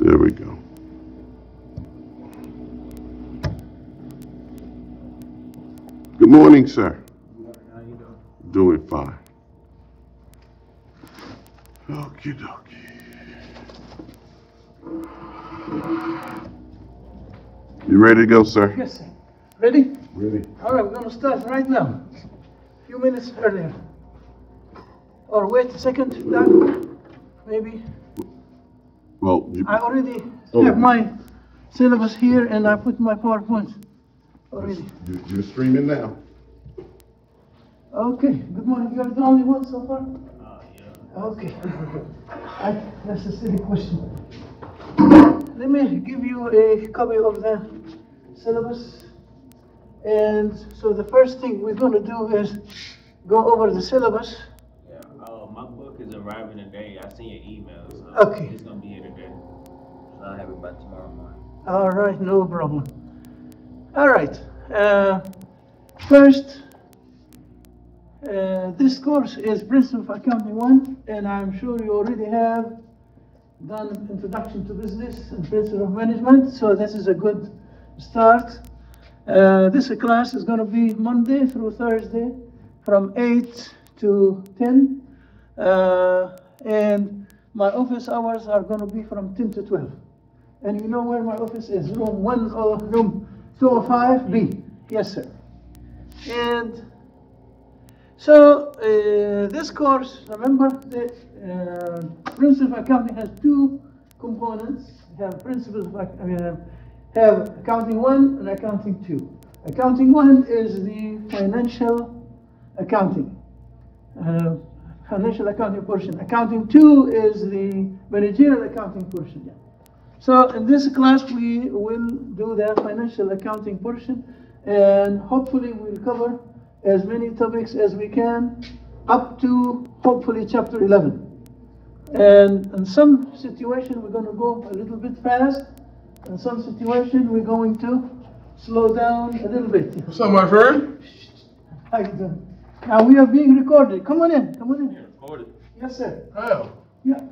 There we go. Good morning, sir. How you doing? Doing fine. Okie dokie. You ready to go, sir? Yes, sir. Ready? Ready. All right, we're going to start right now. A few minutes earlier. Or wait a second, Doc. Maybe. Well, I already have my syllabus here and I put my PowerPoint already. you're streaming now. Okay, good morning. You're the only one so far? Yeah. Okay. That's a silly question. Let me give you a copy of the syllabus. And so the first thing we're going to do is go over the syllabus. Yeah. My book is arriving today. I seen your email, so Okay. it's gonna be here today. So I'll have it by tomorrow morning. All right, no problem. All right. First, this course is Principle of Accounting 1, and I'm sure you already have done Introduction to Business and Principle of Management, so this is a good start. This class is going to be Monday through Thursday from 8 to 10, and my office hours are going to be from 10 to 12. And you know where my office is? Room 205B. Yes, sir. And so this course, remember, the Principle of Accounting has two components. We have Principles of have Accounting 1 and Accounting 2. Accounting 1 is the financial accounting portion. Accounting 2 is the managerial accounting portion. Yeah. So in this class we will do the financial accounting portion, and hopefully we'll cover as many topics as we can up to hopefully chapter 11. And in some situation we're going to go a little bit fast. In some situation we're going to slow down a little bit. What's up, my friend? How you doing? Now we are being recorded. Come on in. Come on in. Order. Yes, sir. How? Yeah.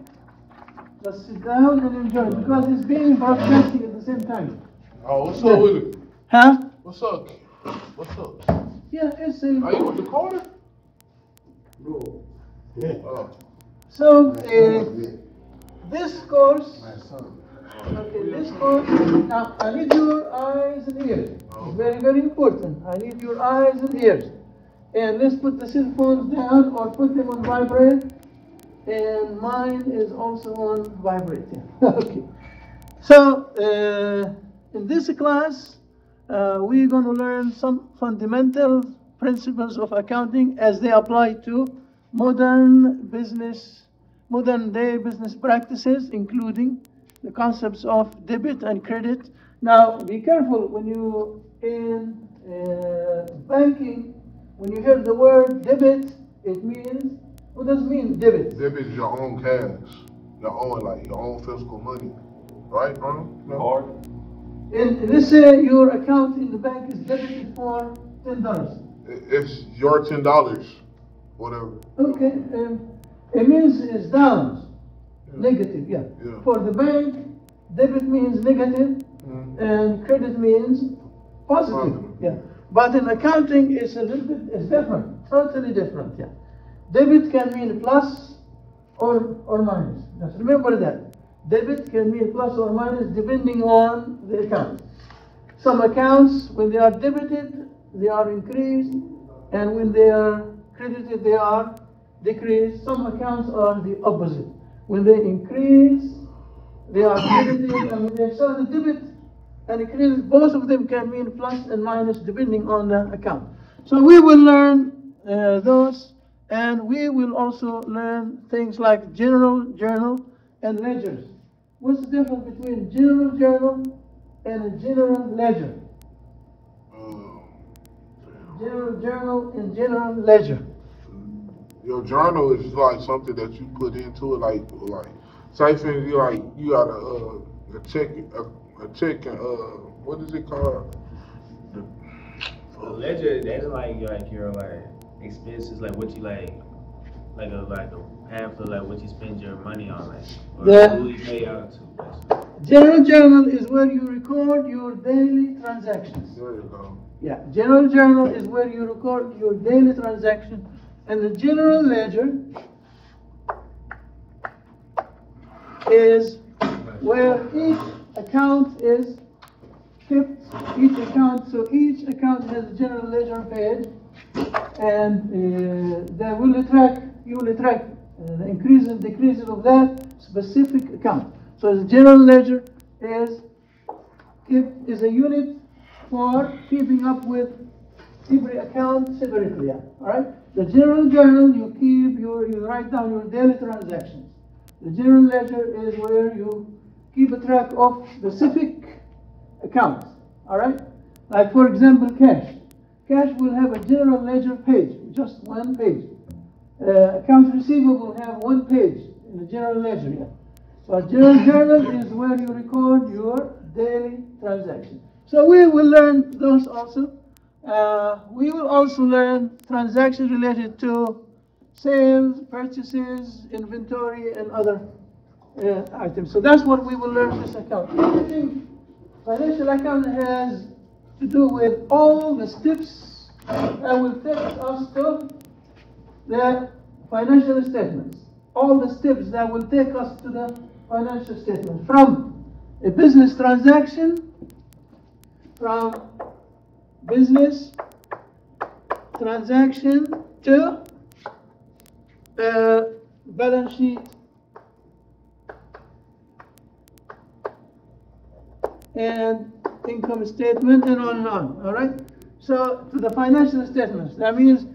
Just sit down and enjoy because it's being broadcasting at the same time. Oh, what's up with it? Huh? What's up? What's up? Yeah, it's Are you with the quarter? No. Oh. So this course. Okay, this course. Now I need your eyes and ears. It's very, very important. I need your eyes and ears. And let's put the cell phones down or put them on vibrate. And mine is also on vibrate. Okay. So in this class, we're going to learn some fundamental principles of accounting as they apply to modern day business practices, including the concepts of debit and credit. Now, be careful when you in banking, when you hear the word debit, it means, what does it mean, debit? Debit is your own cash, your own physical money, right, bro? No? And let's say your account in the bank is debited for $10. It's your $10, whatever. Okay, it means it's down, negative, yeah. For the bank, debit means negative, and credit means positive, yeah. But in accounting, it's a little bit, it's different, totally different, yeah. Debit can mean plus or minus. Just remember that. Debit can mean plus or minus depending on the account. Some accounts, when they are debited, they are increased, and when they are credited, they are decreased. Some accounts are the opposite. When they increase, they are credited, and when they so the debit and credit, both of them can mean plus and minus depending on the account. So we will learn those, and we will also learn things like general journal and ledgers. What's the difference between general journal and a general ledger? General journal and general ledger. Your journal is like something that you put into it, like say for instance, you got a check, and what is it called? The ledger, that's like your expenses, like what you like a pamphlet, like what you spend your money on, like or who you pay out to. Basically. General journal is where you record your daily transactions. There you go. Yeah, general journal is where you record your daily transaction, and the general ledger is where each account is kept. Each account, so each account has a general ledger page, and they will track. You will track the increase and decreases of that specific account. So the general ledger is a unit for keeping up with every account separately. All right. The general journal, you write down your daily transactions. The general ledger is where you keep a track of specific accounts. All right. Like for example, cash. Cash will have a general ledger page, just one page. Accounts receivable have one page in the general ledger. Yeah. So general journal is where you record your daily transactions. So we will learn those also. We will also learn transactions related to sales, purchases, inventory, and other items. So that's what we will learn this account. Everything financial account has to do with all the steps that will take us to the financial statements. All the steps that will take us to the financial statements, from a business transaction, from business transaction to balance sheet and income statement, and on and on. All right. So to the financial statements, that means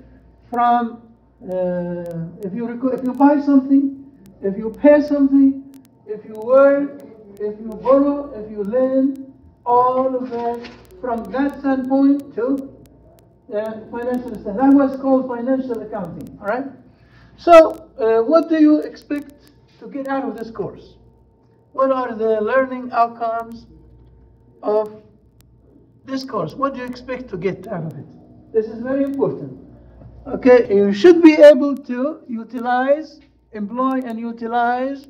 from if you buy something, if you pay something, if you work, if you borrow, if you lend, all of that from that standpoint to financial statement. That was called financial accounting. All right. So what do you expect to get out of this course? What are the learning outcomes of this course? What do you expect to get out of it? This is very important. Okay, you should be able to employ and utilize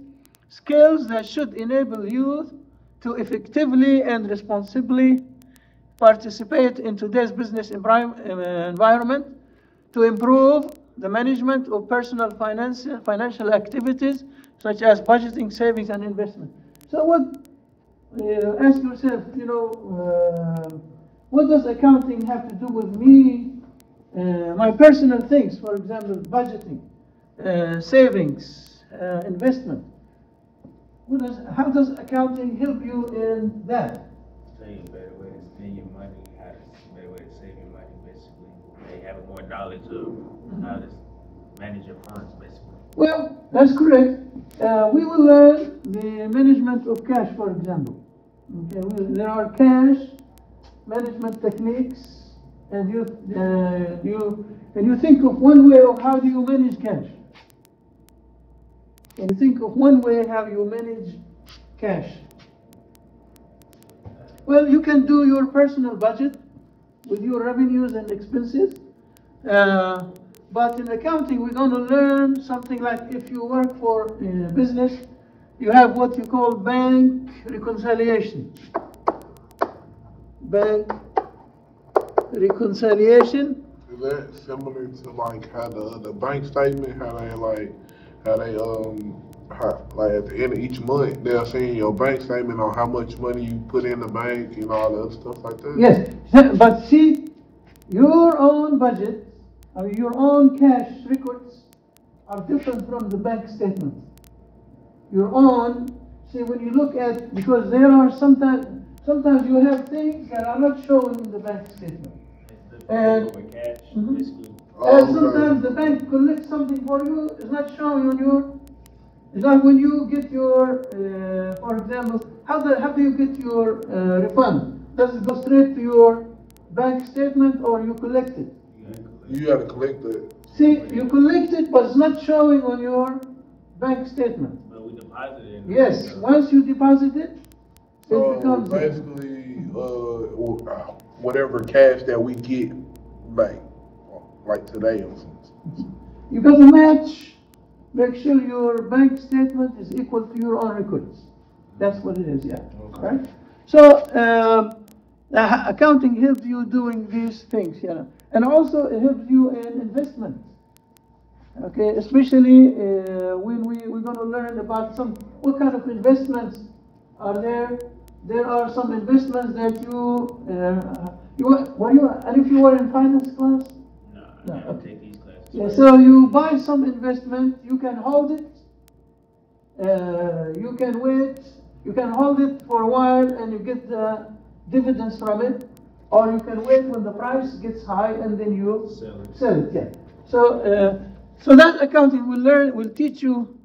skills that should enable you to effectively and responsibly participate in today's business environment, to improve the management of personal financial activities such as budgeting, savings, and investment. So ask yourself, what does accounting have to do with me, my personal things, for example, budgeting, savings, investment? How does accounting help you in that? Tell you a better way to spend your money, how to better way to save your money, basically. They have more knowledge of how to manage your funds, basically. Well, that's correct. We will learn the management of cash, for example. Okay, there are cash management techniques, and you think of one way of how do you manage cash. Can you think of one way how you manage cash? Well, you can do your personal budget with your revenues and expenses. But in accounting, we're going to learn something like, if you work for a business, you have what you call bank reconciliation. Bank reconciliation. Is that similar to like how the bank statement, how at the end of each month they'll send your bank statement on how much money you put in the bank and all the other stuff like that? Yes, but see, your own budget, your own cash records are different from the bank statement. Your own, see, when you look at, because there are sometimes you have things that are not shown in the bank statement. And cash, basically. And sometimes the bank collects something for you, it's not showing on your, it's like when you get your, for example, how do you get your refund? Does it go straight to your bank statement or you collect it? You got to collect it. See, you collect it, but it's not showing on your bank statement. But we deposit it. Yes, once you deposit it, it becomes basically whatever cash that we get back, like today or something. You got to match. Make sure your bank statement is equal to your own records. That's what it is, yeah. Right? So, accounting helps you doing these things, you know. And also it helps you in investment. Okay, especially when we're going to learn about what kind of investments are there. There are some investments that and if you were in finance class? No, No, I don't okay. take these classes. Yeah, so you buy some investment, you can hold it, you can wait, you can hold it for a while and you get the dividends from it, or you can wait when the price gets high and then you sell it. Yeah. So that accounting will teach you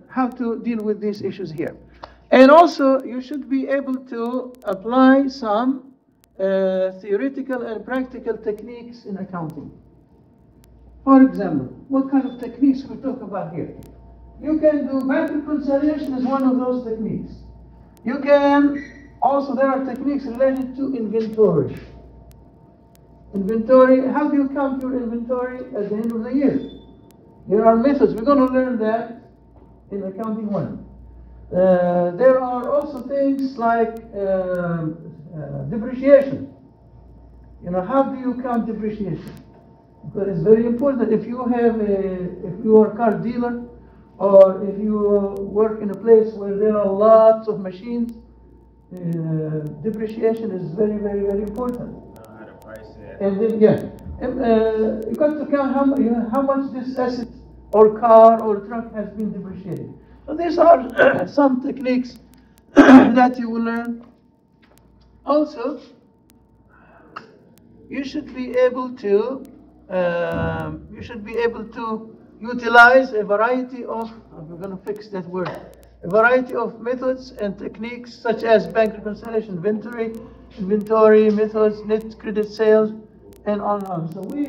how to deal with these issues here. And also you should be able to apply some theoretical and practical techniques in accounting. For example, what kind of techniques we talk about here? You can do bank reconciliation is one of those techniques. You can also, there are techniques related to inventory. Inventory, how do you count your inventory at the end of the year? There are methods. We're going to learn that in accounting 1. There are also things like depreciation. You know, how do you count depreciation? Because it's very important. If you are a car dealer, or if you work in a place where there are lots of machines, depreciation is very, very, very important. Know how to price it. And then, you got to count how much this asset or car or truck has been depreciated. So these are some techniques that you will learn. Also, you should be able to utilize a variety of, we're going to fix that word, a variety of methods and techniques such as bank reconciliation, inventory methods, net credit sales, and on and on. So we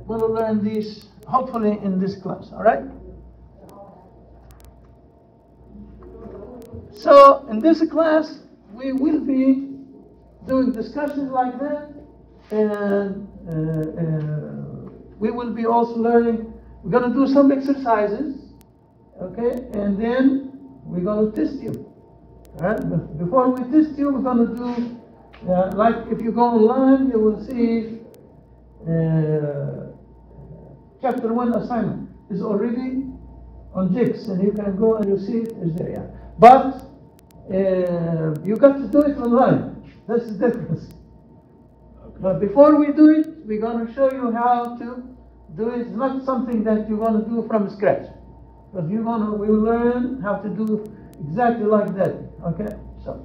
will learn these hopefully in this class, all right? So in this class, we will be doing discussions like that, and we will be also learning. We're going to do some exercises, okay, and then we're going to test you. All right? Before we test you, we're going to do, like if you go online, you will see chapter 1 assignment is already on JIX, and you can go and you see it is there. Yeah. But you got to do it online. That's the difference. Okay. But before we do it, we're going to show you how to do it. It's not something that you're going to do from scratch. But we will learn how to do exactly like that. Okay? So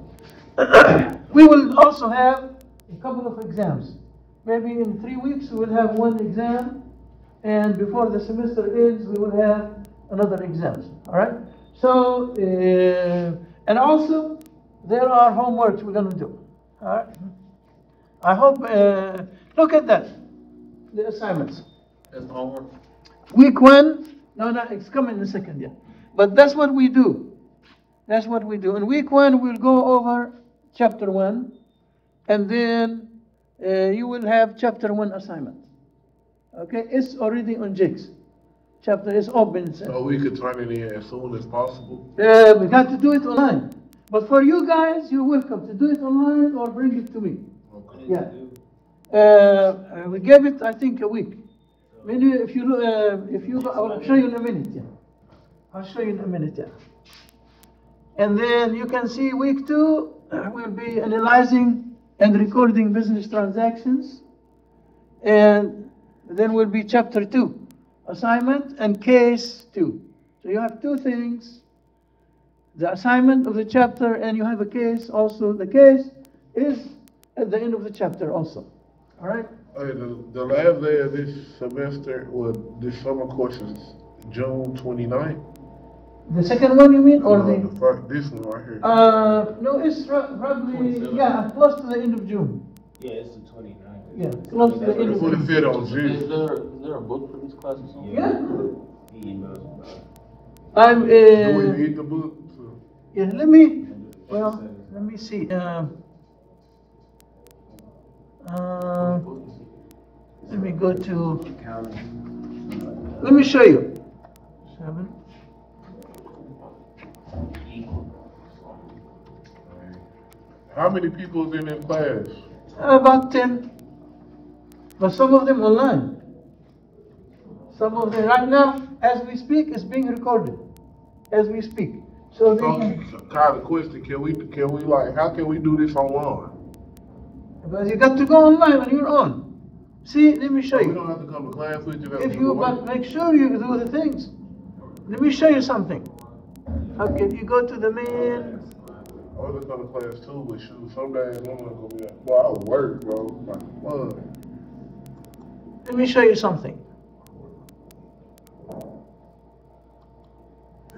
we will also have a couple of exams. Maybe in 3 weeks we will have one exam, and before the semester ends we will have another exam. All right? So and also there are homeworks we're going to do. All right? I hope look at that, the assignments. That's the homework. Week 1, no, it's coming in a second, yeah. But that's what we do. That's what we do. In week 1, we'll go over chapter 1, and then you will have chapter 1 assignment. Okay, it's already on JIX. Chapter is open. So we could turn it in as soon as possible? We got to do it online. But for you guys, you're welcome to do it online or bring it to me. Okay. Yeah. We gave it, I think, a week. Maybe if you I'll show you in a minute. Yeah. I'll show you in a minute. Yeah. And then you can see week 2, we'll be analyzing and recording business transactions. And then will be chapter 2, assignment and case 2. So you have 2 things. The assignment of the chapter, and you have a case also. The case is at the end of the chapter also. All right? The last day of this semester, this summer course is June 29th. The second one you mean, or this one right here? No, it's probably, close to the end of June. Yeah, it's the 29th. Yeah, close to the end of June. It fit on June. Is there a book for these classes? Yeah. He emails about it. I'm, Do we need the book? yeah, let me see. Let me go to, let me show you. 7. How many people is in class? About 10. But some of them online. Some of them right now, as we speak, is being recorded. As we speak. So they can, Kind of question, can we like, how can we do this online? because you got to go online on your own. See, let me show We you. don't have to come to class with you. If you, but make sure you do the things. Let me show you something. Okay, if you go to the main, I was gonna come to class too, but shoot, some days I'm not gonna be like, boy, I work, bro. Like, fun. let me show you something.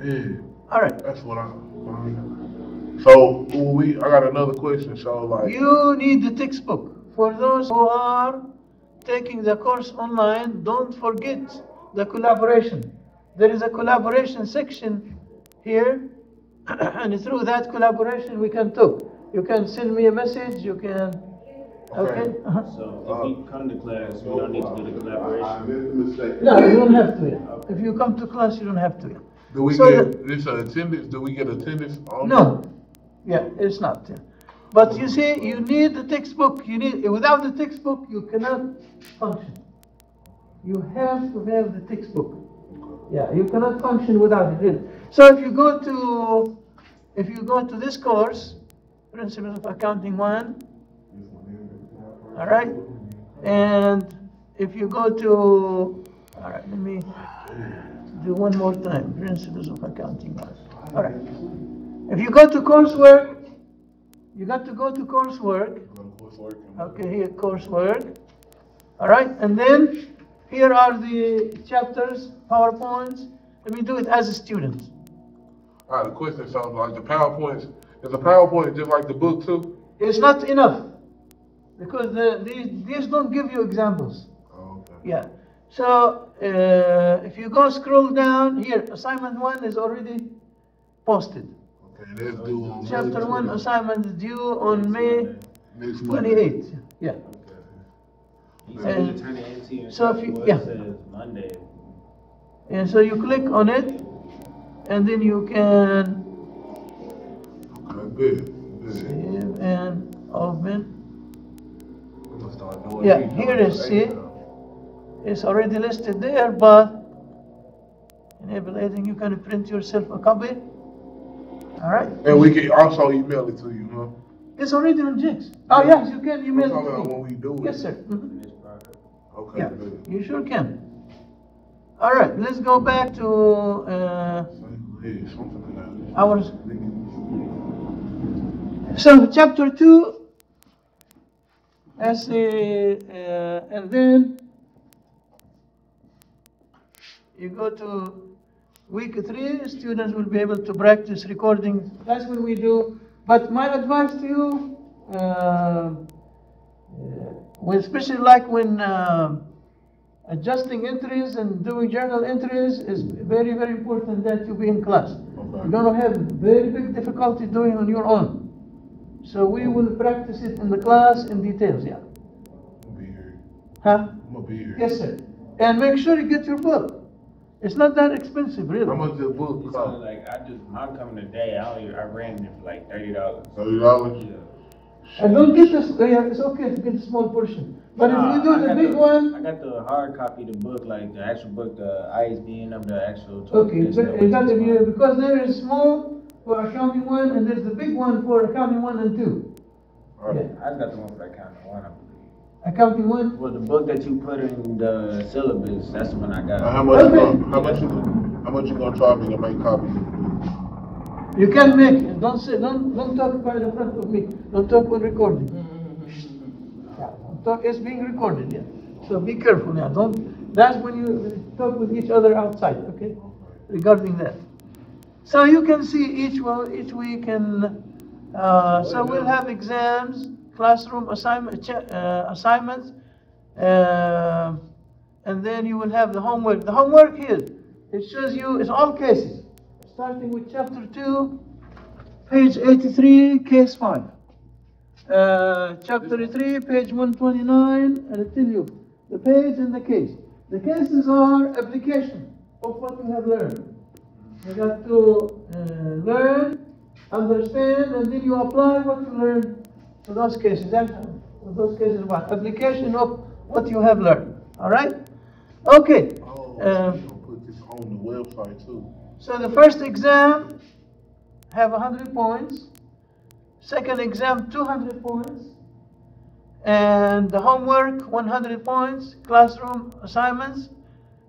Yeah, All right. that's what So I got another question. So like, You need the textbook. For those who are taking the course online, don't forget the collaboration. There is a collaboration section here, and through that collaboration we can talk. You can send me a message, you can, okay? So if we come to class, we don't need to do the collaboration. No, you don't have to. If you come to class, you don't have to. do we So get this attendance? Do we get attendance on? No, yeah, it's not. But you see, you need the textbook. You need, without the textbook, you cannot function. You have to have the textbook. Yeah, you cannot function without it. So if you go to this course, Principles of Accounting 1, all right, and if you go to, all right, let me do one more time, Principles of Accounting 1. All right, if you go to coursework, you got to go to coursework. Okay, here, coursework. All right, and then here are the chapters, PowerPoints. Let me do it as a student. All right, the question sounds like the PowerPoints. Is the PowerPoint just like the book too? It's not enough because these don't give you examples. Oh, okay. Yeah. So if you go scroll down here, assignment 1 is already posted. Okay, that's due on Chapter 1 assignment is due on May next Monday. 28th. Yeah. You said you turn it into So if you, what yeah. says Monday. And so you click on it, and then you can Okay, good. save and open. I'm gonna start doing Yeah, these here it is, numbers see? It's already listed there, but enable editing, you can print yourself a copy. All right? And we can also email it to you, huh? It's already on Jigs. Oh, yes, you can I'm email talking it about to when me. we do it. Yes, sir. Mhm. in this project. Okay, Yeah, good. you sure can. All right, let's go back to Yeah, something like that. our. So, chapter 2, and then you go to week 3, students will be able to practice recording. That's when we do. But my advice to you, especially like when adjusting entries and doing journal entries, is very, very important that you be in class. Okay. You're going to have very big difficulty doing it on your own. So we will practice it in the class in details, yeah. I'm gonna be here. Huh? I'm gonna be here. Yes, sir. And make sure you get your book. It's not that expensive, really. How much the book It's cost? only like mine coming today. I ran it for like $30. $30? And don't get this, it's okay to get a small portion. But if you do I the got big one, I got the hard copy of the book, like the actual book, the ISBN of the actual. okay, token, but you got, if you, because there is small for accounting 1 and there's the big one for accounting 1 and 2. All right. Yeah. I just got the one for accounting 1, I believe. Accounting 1, Well, the book that you put in the syllabus, that's the one I got. How much? Okay. How much you gonna charge me to make copies? you can make it. Don't say, don't talk by the front of me. Don't talk when recording. Yeah, don't talk, it's being recorded, yeah. So be careful now. That's when you talk with each other outside, okay? Regarding that. So you can see each week and, so we'll have exams, classroom assignments, and then you will have the homework. The homework here, it shows you, it's all cases. Starting with chapter 2, page 83, case 5. Chapter 3, page 129, and I tell you, the page and the case. The cases are application of what you have learned. You got to learn, understand, and then you apply what you learned to those cases. And those cases, what? Application of what you have learned. All right? Okay. Oh, so you gonna put this on the website too. So the first exam have 100 points. Second exam, 200 points. And the homework, 100 points. Classroom assignments,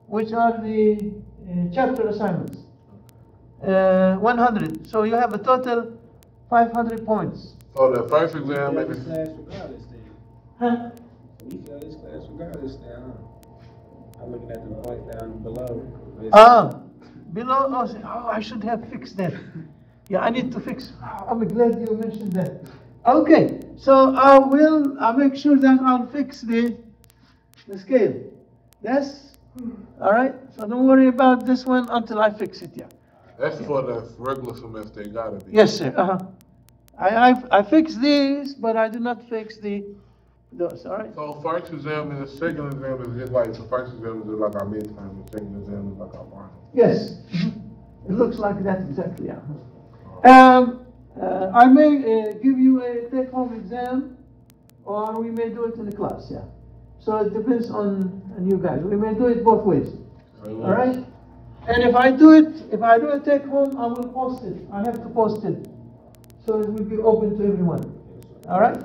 which are the chapter assignments, 100. So you have a total 500 points. So the first exam We and fail this the class regardless then. Huh? We fail this class regardless then, huh? I'm looking at the points down below. Below, I should have fixed that. Yeah, I need to fix. I'm glad you mentioned that. Okay, so I'll make sure that I'll fix the scale. Yes? All right, so don't worry about this one until I fix it, yeah. that's for the regular semester. It gotta be. Yes, sir, I fixed these, but I did not fix those, all right? So first exam and the second exam is just like the first exam is just like our midterm, the second exam is like our final. Yes, it looks like that exactly, yeah. I may give you a take-home exam, or we may do it in the class, yeah. So it depends on you guys. We may do it both ways, all right? And if I do a take-home, I will post it. I have to post it, so it will be open to everyone, all right?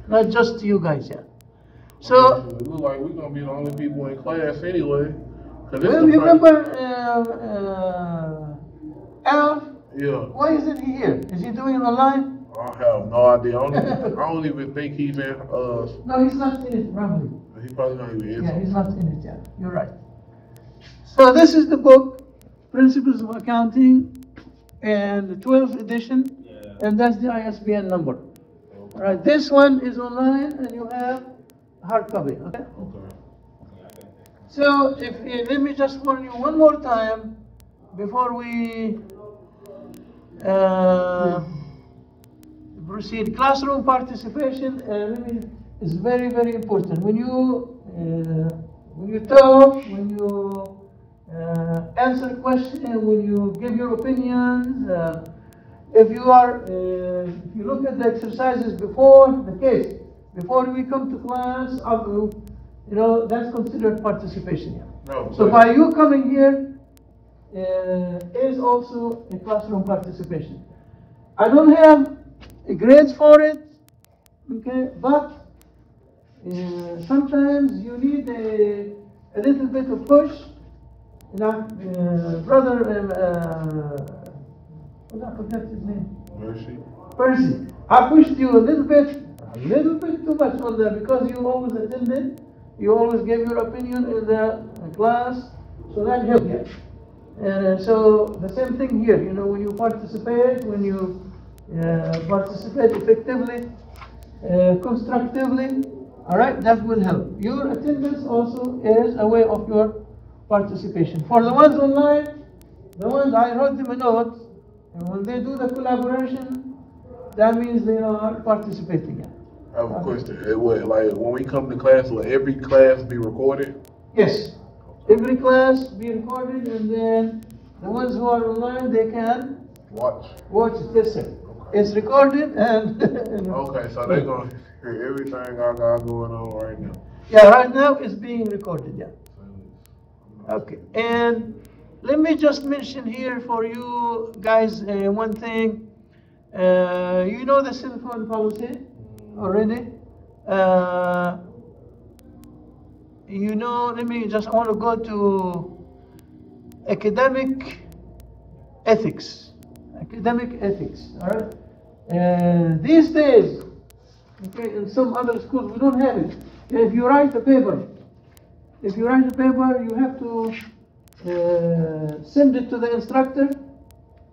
Not just to you guys, yeah. So, It look like we're gonna be the only people in class anyway. well, you remember Al? Yeah. Why isn't he here? Is he doing it online? I have no idea. I don't even think he's in. No, he's not in it, probably. He probably not even in. Yeah, he's not in it yet. You're right. So this is the book, Principles of Accounting, and the 12th edition, and that's the ISBN number. All right, this one is online, and you have hard copy. Okay. Okay. So let me just warn you one more time before we proceed. Classroom participation is very, very important. When you talk, when you answer questions, when you give your opinions, if you look at the exercises before the case, before we come to class, that's considered participation. No, So by you coming here is also a classroom participation. I don't have grades for it, okay, but sometimes you need a little bit of push. Brother, I forgot his name. Percy. I pushed you a little bit too much on there because you always attended, you always gave your opinion in the class, so that helped you. And so the same thing here, when you participate, participate effectively, constructively, all right, that will help. Your attendance also is a way of your participation. For the ones online, the ones I wrote them a note, and when they do the collaboration, that means they are participating. I have a question. Like when we come to class, will every class be recorded? Yes. Every class be recorded, and then the ones who are online, they can watch it. Yes, sir. Okay. It's recorded, and okay, so they're gonna hear everything I got going on right now. Yeah, right now it's being recorded. Yeah. Okay, and let me just mention here for you guys one thing. You know the cell phone policy already. I want to go to academic ethics. Academic ethics, all right? These days, okay, in some other schools, we don't have it. If you write a paper, you have to send it to the instructor.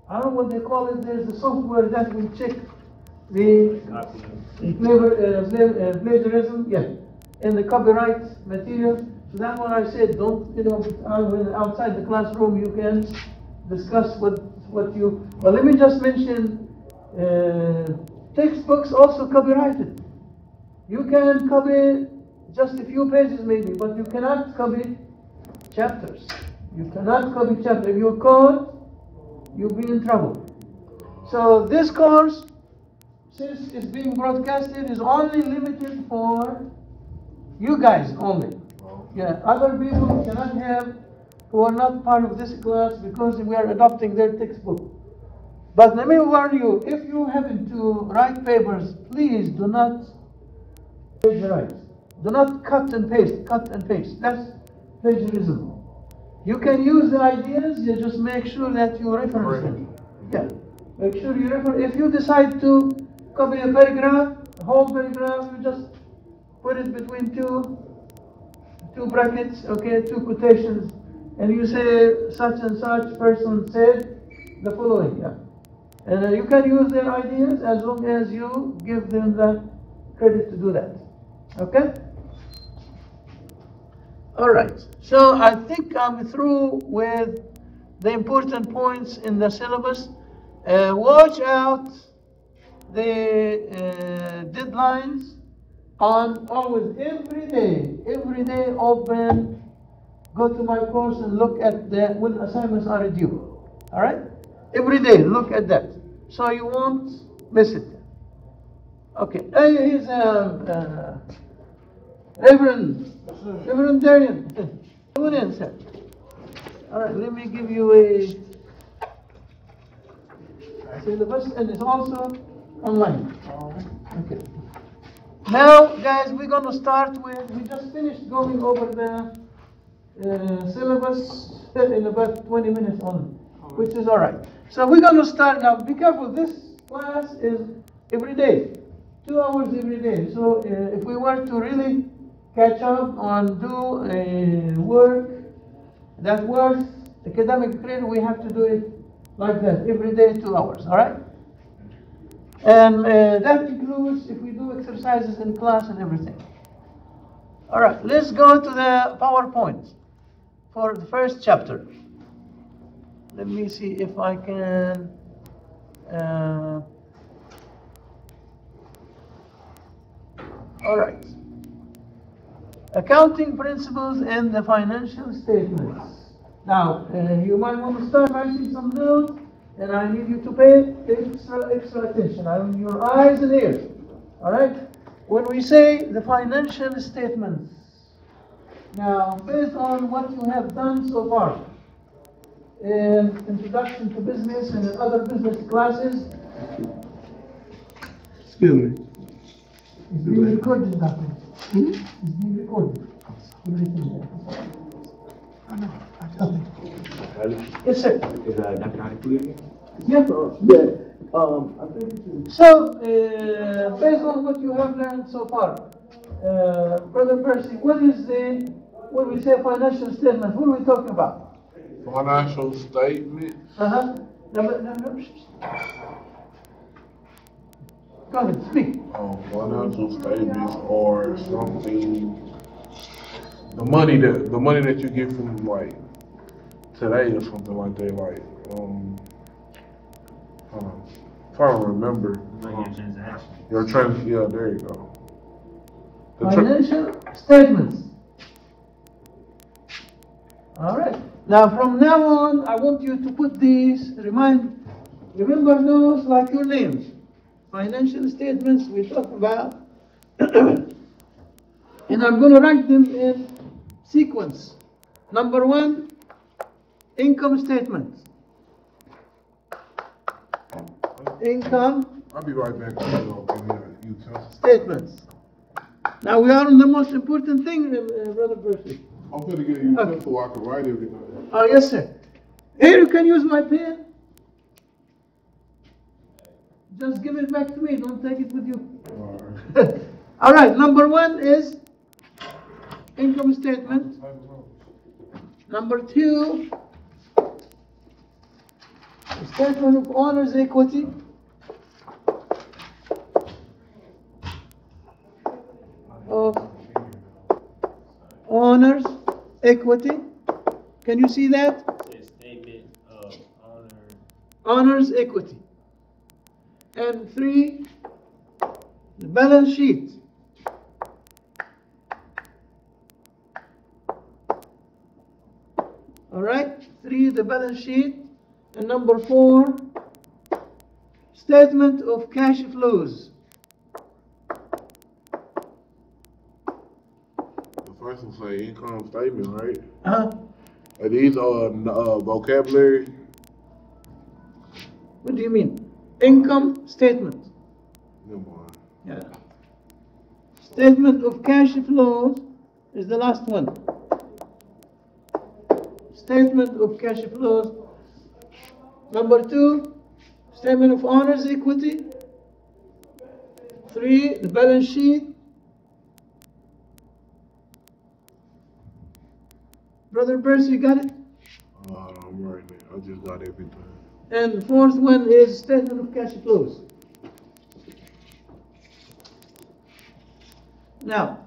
I don't know what they call it. There's a software that will check the plagiarism, in the copyright material. So that's what I said. Don't, outside the classroom you can discuss what you. But let me just mention, textbooks also copyrighted. You can copy just a few pages maybe, but you cannot copy chapters. You cannot copy chapters. If you're caught, you'll be in trouble. So this course, since it's being broadcasted, is only limited for you guys only. Yeah, other people cannot have who are not part of this class because we are adopting their textbook. But let me warn you, if you happen to write papers, please do not plagiarize. Do not cut and paste, cut and paste. That's plagiarism. You can use the ideas, you just make sure that you reference them. Yeah, make sure you refer. If you decide to copy a paragraph, a whole paragraph, you just put it between two brackets, okay, two quotations, and you say such and such person said the following. Yeah. And you can use their ideas as long as you give them the credit to do that. Okay? All right. So I think I'm through with the important points in the syllabus. Watch out the deadlines on always every day open, go to my course and look at when assignments are due. All right? Every day, look at that, so you won't miss it. Okay, here's Reverend Darian. Come on in, sir. All right, let me give you a syllabus, and it's also online. Okay. Now, guys, we're going to start with, we just finished going over the syllabus in about 20 minutes only, which is all right. So we're going to start now. Be careful, this class is every day, 2 hours every day. So if we were to really catch up on do a work that worth academic credit, we have to do it like that, every day, 2 hours, all right? And that includes if we do exercises in class and everything. All right, let's go to the PowerPoint for the first chapter. Let me see if I can. All right. Accounting principles and the financial statements. Now, you might want to start writing some notes, and I need you to pay extra attention. I mean, your eyes and ears. All right? When we say the financial statements, now, based on what you have done so far, in Introduction to Business and in other business classes, Excuse me. it's being recorded, Doctor. It's being recorded. Everything there. Okay. Yes, sir. Is Dr. Hadi clear? Yeah. I think it is. So, based on what you have learned so far, Brother Percy, what is when we say financial statement, what are we talking about? Financial statement. No. Go ahead, speak. Financial statements are something. The money that you get from like today or something like that. Like trying to remember. Like your transaction. Yeah, there you go. Financial statements. All right. Now, from now on, I want you to put these, remember those like your names. Financial statements we talk about. And I'm going to write them in sequence. Number 1, income statement. Income. I'll be right back. Statements. Now we are on the most important thing, Brother Percy. I'm going to get you a pencil so I can write everything. Oh, yes, sir. Here, you can use my pen. Just give it back to me. Don't take it with you. All right. All right. Number 1 is income statement. Number 2, statement of owner's equity. Of owner's equity. Can you see that? It's a statement of Owner's equity. And 3, the balance sheet. All right, 3, the balance sheet. And number 4, Statement of cash flows. The first one say income statement, right? Uh-huh. Are these vocabulary? What do you mean? Income statement. Never mind. Yeah. Statement of cash flows is the last one. Statement of cash flows. Number 2, statement of owner's equity. 3, the balance sheet. Brother Percy, you got it? I'm writing it. I just got everything. And the 4th one is statement of cash flows. Now,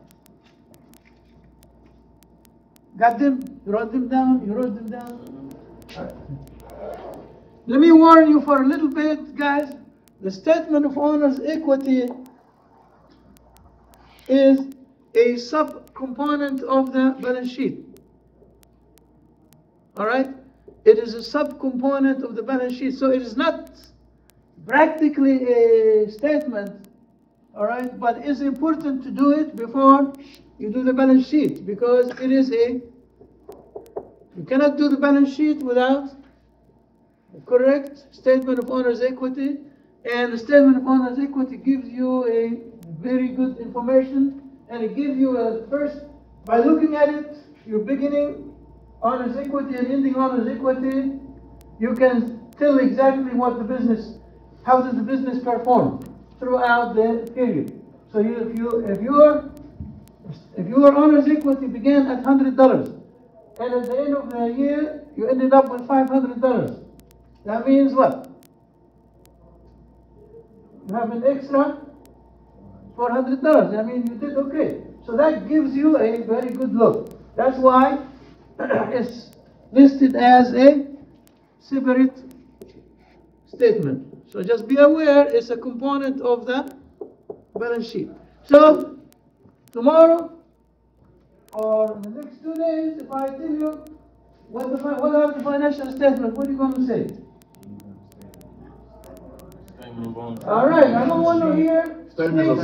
got them? You wrote them down? You wrote them down? All right. Let me warn you for a little bit, guys. The statement of owner's equity is a subcomponent of the balance sheet. All right? It is a subcomponent of the balance sheet, so it is not practically a statement, all right? But it's important to do it before you do the balance sheet, because it is you cannot do the balance sheet without a correct statement of owner's equity, and the statement of owner's equity gives you a very good information, and it gives you a first, by looking at it, your beginning owner's equity and ending owner's equity, you can tell exactly what the business, how does the business perform throughout the period. So if your owner's equity began at $100, and at the end of the year you ended up with $500, that means what? You have an extra $400. That means you did okay. So that gives you a very good look. That's why it's listed as a separate statement. So just be aware, it's a component of the balance sheet. So tomorrow or the next 2 days, if I tell you what are the financial statements, what are you going to say? All right, I don't want to hear Statement of I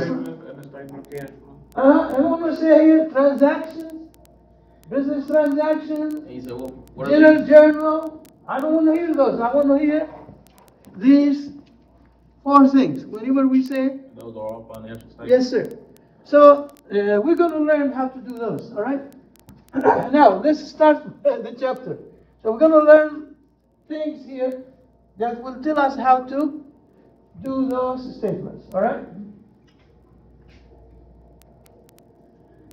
don't want to say here transactions, business transactions, general journal. I don't want to hear those. I want to hear these 4 things. Whenever we say, Those are all financial statements. yes, sir. So we're going to learn how to do those. All right. Now let's start the chapter. So we're going to learn things here that will tell us how to do those statements. All right.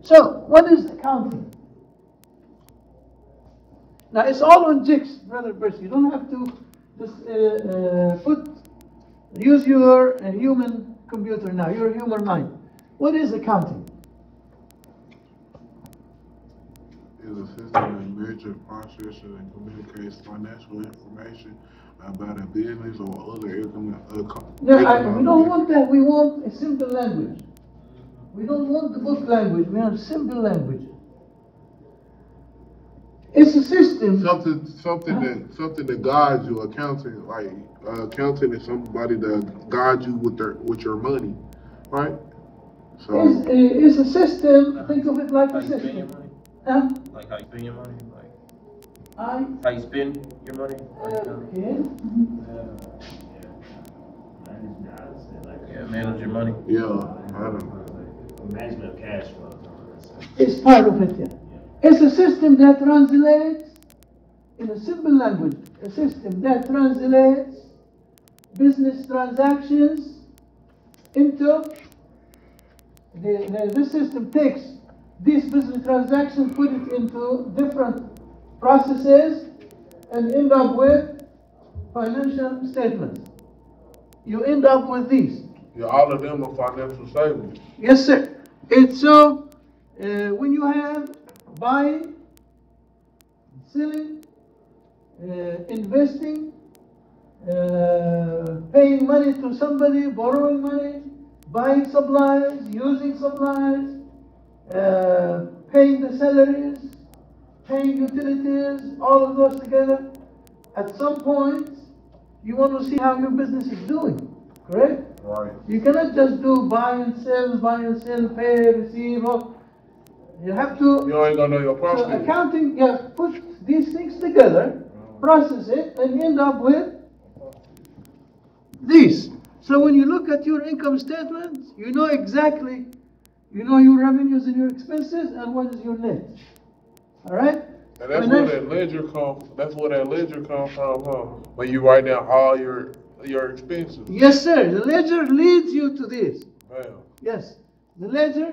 So what is accounting? Now it's all on jigs, Brother Percy. You don't have to just use your human computer now, your human mind. What is accounting? Is a system that measures, processes, and communicates financial information about a business or other economic. We don't want that. We want a simple language. We don't want the book language. We want simple language. It's a system. Something that guides you. Accounting, like accounting is somebody that guides you with your money, right? So it's a system. Think of it like a system. Like how you spend your money? Like I how you spend your money? okay. Yeah, manage your money. yeah, I don't. Management of cash flow. It's part of it, yeah. It's a system that translates, in a simple language, a system that translates business transactions into, this system takes these business transactions, put it into different processes, and end up with financial statements. You end up with these. Yeah, all of them are financial statements. Yes, sir. It's so when you have buying, selling, investing, paying money to somebody, borrowing money, buying supplies, using supplies, paying the salaries, paying utilities, all of those together. At some point, you want to see how your business is doing. correct? Right. You cannot just do buy and sell, pay, receive. You have to. You ain't gonna know your So profit. accounting, put these things together, process it, and end up with this. So when you look at your income statement, you know exactly, you know your revenues and your expenses, and what is your net. All right? And that's where that ledger comes from, huh? When you write down all your expenses. Yes, sir. The ledger leads you to this. Bam. Yes. The ledger,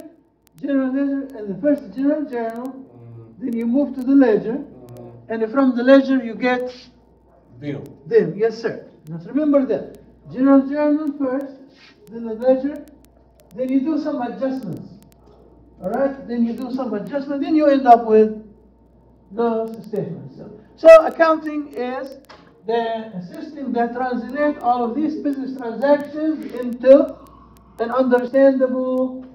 general ledger, and the first general journal. Then you move to the ledger, and from the ledger you get them. Yes, sir. Just remember that. General journal first, then the ledger, then you do some adjustments. All right? Then you do some adjustments, then you end up with those statements. So accounting is the system that translates all of these business transactions into an understandable,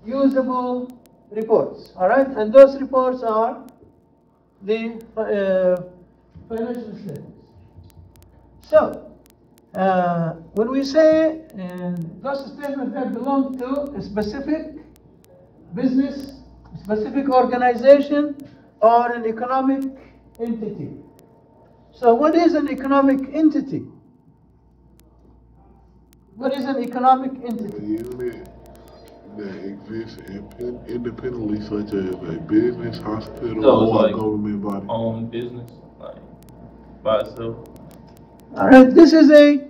usable reports. All right? And those reports are the financial statements. So, when we say those statements that belong to a specific business, specific organization, or an economic entity. So what is an economic entity? What is an economic entity? A unit that exists independently, such as a business, hospital, So it's or like a government body. own business, like by itself. All right, this is a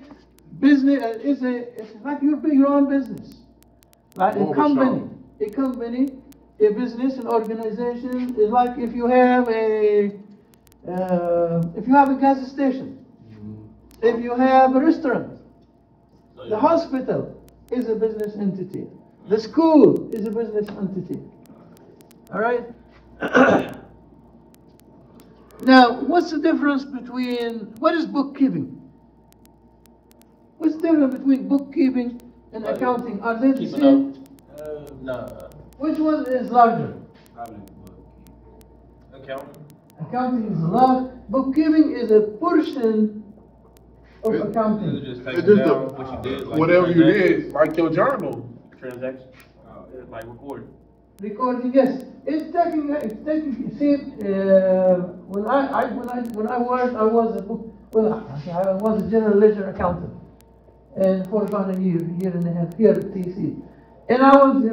business. It's like you build your own business, like a company. A company, a business, an organization is like if you have a gas station, if you have a restaurant, the hospital is a business entity. The school is a business entity. All right. Now, what's the difference between what is bookkeeping? What's the difference between bookkeeping and accounting? Are they the Keeping same? No. Which one is larger? Probably bookkeeping. Accounting. Accounting is large. Bookkeeping is a portion of You accounting. just It's take just down what you did, like whatever you transaction. did, like your journal. Transaction. Like recording. Recording, yes. It's taking. You see, when I worked, I was I was a general ledger accountant, and for about a year and a half here at TC. And I would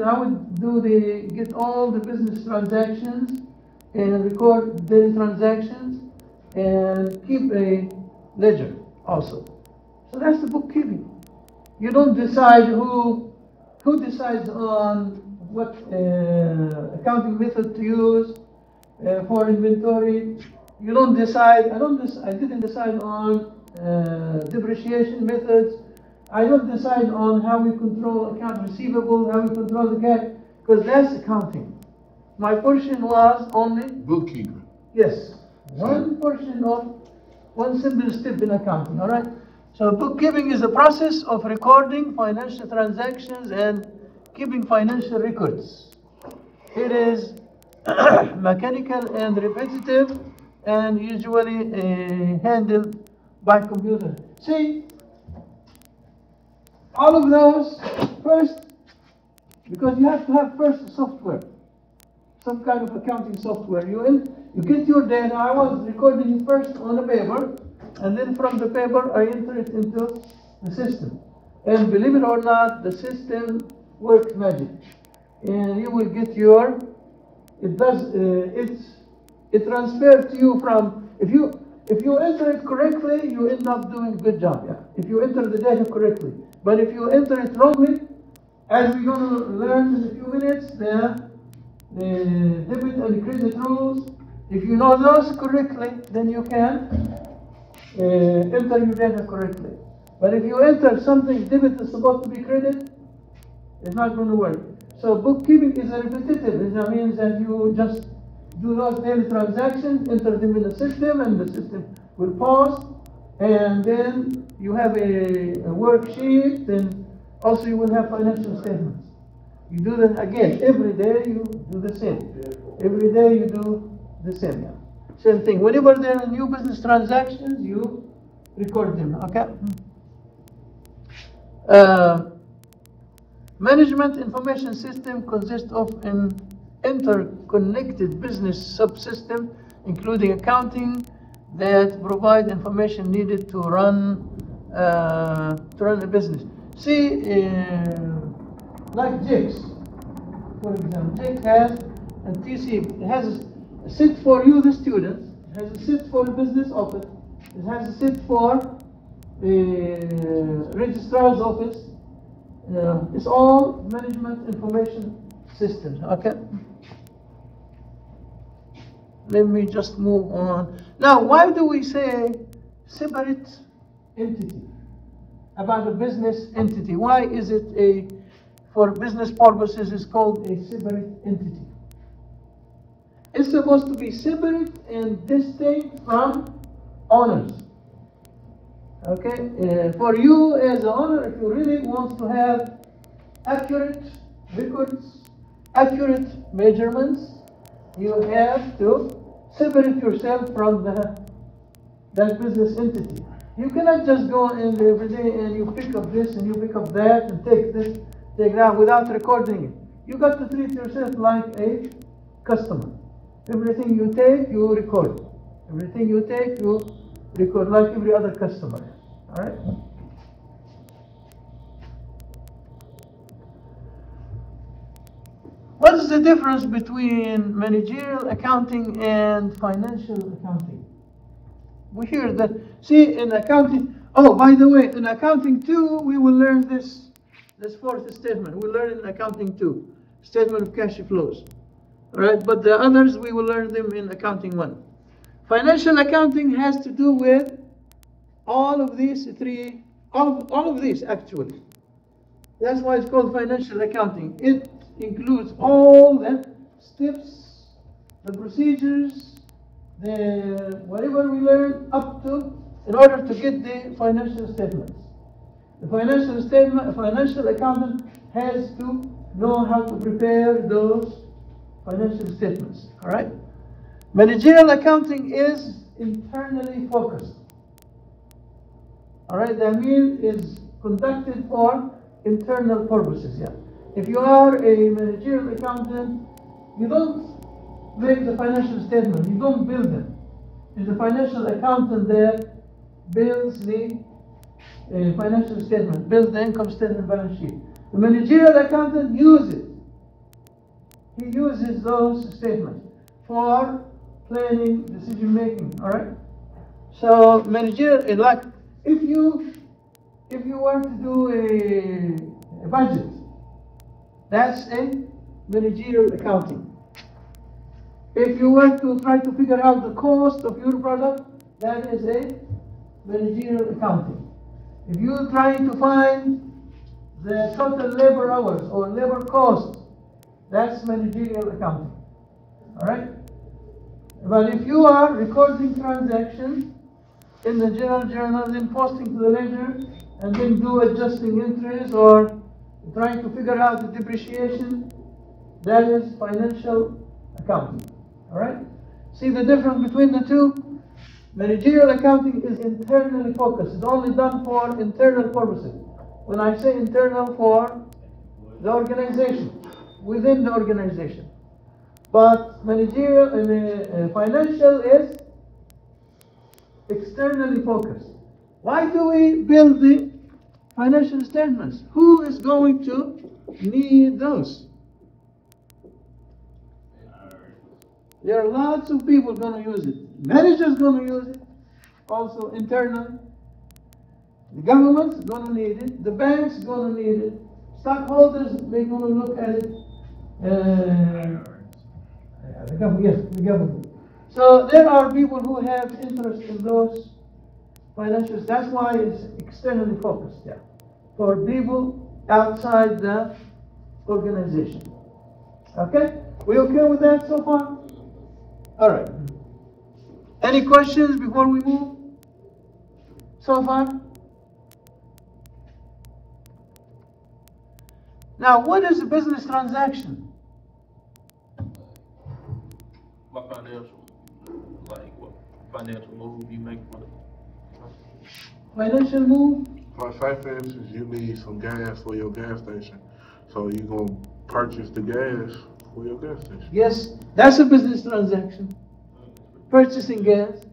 get all the business transactions and record daily transactions and keep a ledger also. So that's the bookkeeping. You don't decide who decides on what accounting method to use for inventory. You don't decide. I didn't decide on depreciation methods. I don't decide on how we control account receivable, how we control the cash, because that's accounting. My portion was only Bookkeeping. yes, one portion of one simple step in accounting. All right. So bookkeeping is the process of recording financial transactions and keeping financial records. It is mechanical and repetitive, and usually handled by computer. See. All of those first, because you have to have first software, some kind of accounting software. You get your data. I was recording it first on a paper, and then from the paper I enter it into the system. And believe it or not, the system works magic, and you will get your. It transfers to you from if you enter it correctly, you end up doing a good job. Yeah. If you enter the data correctly. But if you enter it wrongly, as we're going to learn in a few minutes, the debit and credit rules, if you know those correctly, then you can enter your data correctly. But if you enter something debit is supposed to be credit, it's not going to work. So bookkeeping is repetitive. That means that you just do those daily transactions, enter them in the system, and the system will pause. And then you have a worksheet, and also you will have financial statements. You do that again. Every day you do the same. Every day you do the same. Yeah. Same thing. Whenever there are new business transactions, you record them. Okay? Management information system consists of an interconnected business subsystem, including accounting, that provide information needed to run a business. See, like JIX, for example, JIX has a TC. It has a SIT for you, the student. It has a SIT for the business office. It has a SIT for the registrar's office. It's all management information systems. Okay. Let me just move on. Now, why do we say separate entity about a business entity? Why is it for business purposes, it's called a separate entity? It's supposed to be separate and distinct from owners. Okay, for you as an owner, if you really want to have accurate records, accurate measurements, you have to separate yourself from that business entity. You cannot just go in every day and you pick up this and you pick up that and take this, take that without recording it. You got to treat yourself like a customer. Everything you take, you record. Everything you take, you record like every other customer. All right? What is the difference between managerial accounting and financial accounting? We hear that, see, in accounting, oh, by the way, in accounting 2, we will learn this fourth statement. We'll learn in accounting 2, statement of cash flows. All right, but the others, we will learn them in accounting 1. Financial accounting has to do with all of these three, all of these actually. That's why it's called financial accounting. It includes all the steps, the procedures, the whatever we learn up to in order to get the financial statements. The financial accountant has to know how to prepare those financial statements. All right. Managerial accounting is internally focused. All right, that means is conducted for internal purposes. Yeah. If you are a managerial accountant, you don't make the financial statement. You don't build them. It's the financial accountant that builds the financial statement, builds the income statement, balance sheet. The managerial accountant uses. He uses those statements for planning, decision making. All right. So managerial, like if you were to do a budget, that's a managerial accounting. If you were to try to figure out the cost of your product, that is a managerial accounting. If you're trying to find the total labor hours or labor cost, that's managerial accounting. All right? But if you are recording transactions in the general journal, then posting to the ledger, and then do adjusting entries or trying to figure out the depreciation, that is financial accounting. All right? See the difference between the two? Managerial accounting is internally focused. It's only done for internal purposes. When I say internal, for the organization, within the organization. But managerial and financial is externally focused. Why do we build the financial statements? Who is going to need those? There are lots of people going to use it. Managers going to use it, also internally. The government's going to need it. The bank's going to need it. Stockholders, they're going to look at it. The government, yes, the government. So there are people who have interest in those financials. That's why it's externally focused, yeah, for people outside the organization. Okay? We okay with that so far? All right. Any questions before we move? So far? Now, what is a business transaction? What financial move you make for the Financial move? Like, say for instance, you need some gas for your gas station, so you gonna purchase the gas for your gas station. Yes, that's a business transaction. Purchasing gas,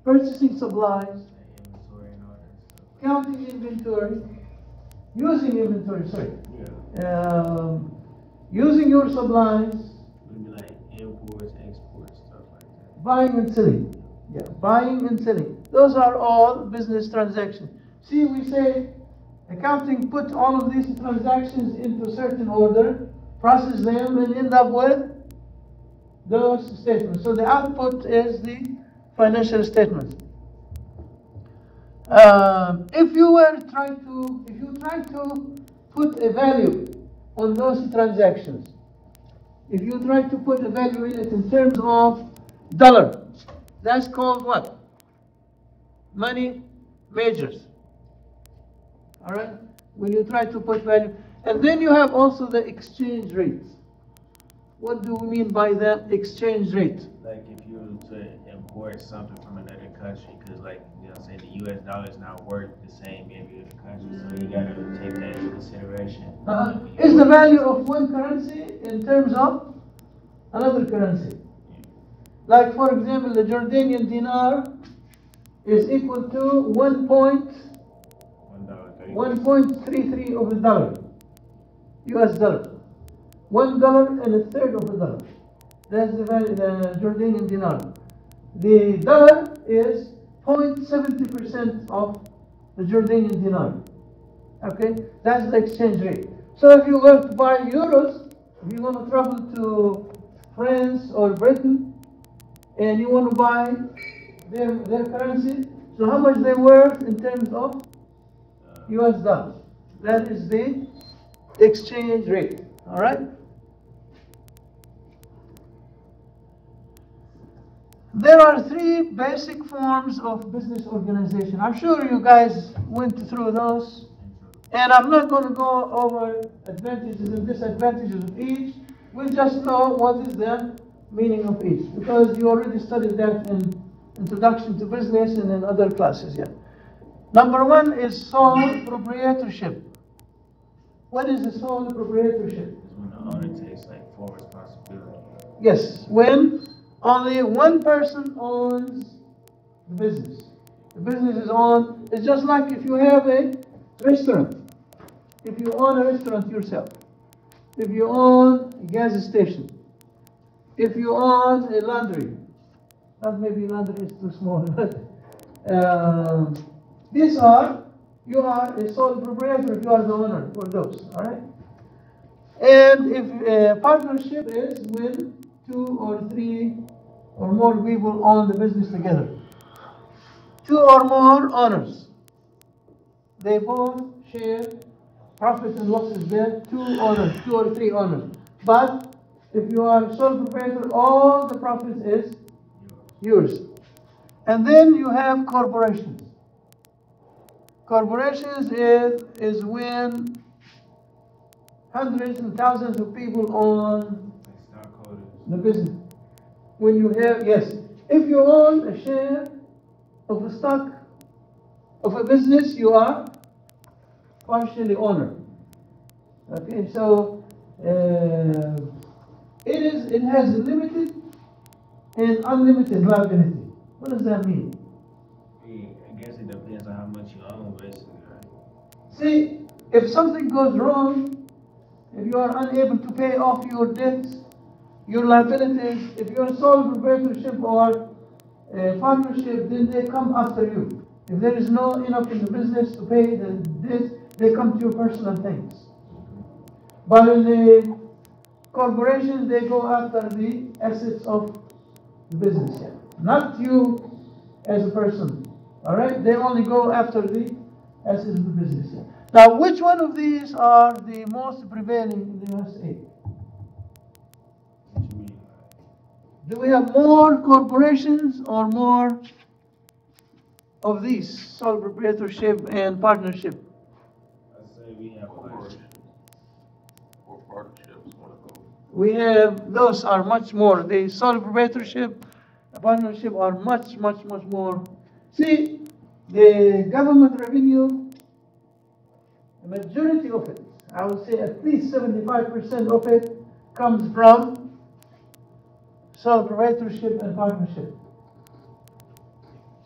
purchasing supplies, Inventory and all that stuff. counting inventory, using inventory, sorry. Using your supplies, Would be like imports, exports, stuff like that. buying and selling. Yeah, buying and selling. Those are all business transactions. See, we say accounting put all of these transactions into a certain order, process them, and end up with those statements. So the output is the financial statement. If you try to put a value on those transactions, if you try to put a value in it in terms of dollar, that's called what? Money majors. All right? When you try to put value, and then you have also the exchange rates. What do we mean by that exchange rate? Like if you were to import something from another country, because like, you know what I'm saying, the US dollar is not worth the same in every other country, so you gotta take that into consideration. Is the value of one currency in terms of another currency? Like for example, the Jordanian dinar is equal to 1.33 of the dollar, US dollar. $1 and a third of a dollar. That's the value, the Jordanian dinar. The dollar is 0.70% of the Jordanian dinar. Okay, that's the exchange rate. So if you were to buy euros, if you want to travel to France or Britain, and you want to buy their currency, so how much they worth in terms of US dollars? That is the exchange rate. All right. There are three basic forms of business organization. I'm sure you guys went through those, and I'm not going to go over advantages and disadvantages of each. We just know what is the meaning of each, because you already studied that in Introduction to Business and in other classes. Yeah. Number one is sole proprietorship. What is the sole proprietorship? When the owner takes like full responsibility. Yes, when only one person owns the business. The business is owned. It's just like if you have a restaurant. If you own a restaurant yourself. If you own a gas station. If you own a laundry. Not maybe laundry is too small, but you are a sole proprietor if you are the owner for those, all right? And if partnership is when 2 or 3 or more people own the business together. 2 or more owners. They both share profits and losses there, 2 owners, 2 or 3 owners. But if you are a sole proprietor, all the profits is yours. And then you have corporations. Corporations is when hundreds and thousands of people own the business. When you have, yes, if you own a share of the stock of a business, you are partially owner. Okay, so it has limited and unlimited liability. What does that mean? I guess it depends on how much you own, basically, right? See, if something goes wrong, if you are unable to pay off your debts, your liabilities, if you're a sole proprietorship or a partnership, then they come after you. If there is no enough in the business to pay the debt, they come to your personal things. But in the corporations, they go after the assets of the business, not you as a person. All right, they only go after the assets of the business. Now, which one of these are the most prevailing in the USA? What you mean? Do we have more corporations or more of these, sole proprietorship and partnership? I say we have like Or partnerships, one of those. We have, those are much more. The sole proprietorship, partnership are much more. See, the government revenue the majority of it, I would say at least 75% of it, comes from sole proprietorship and partnership.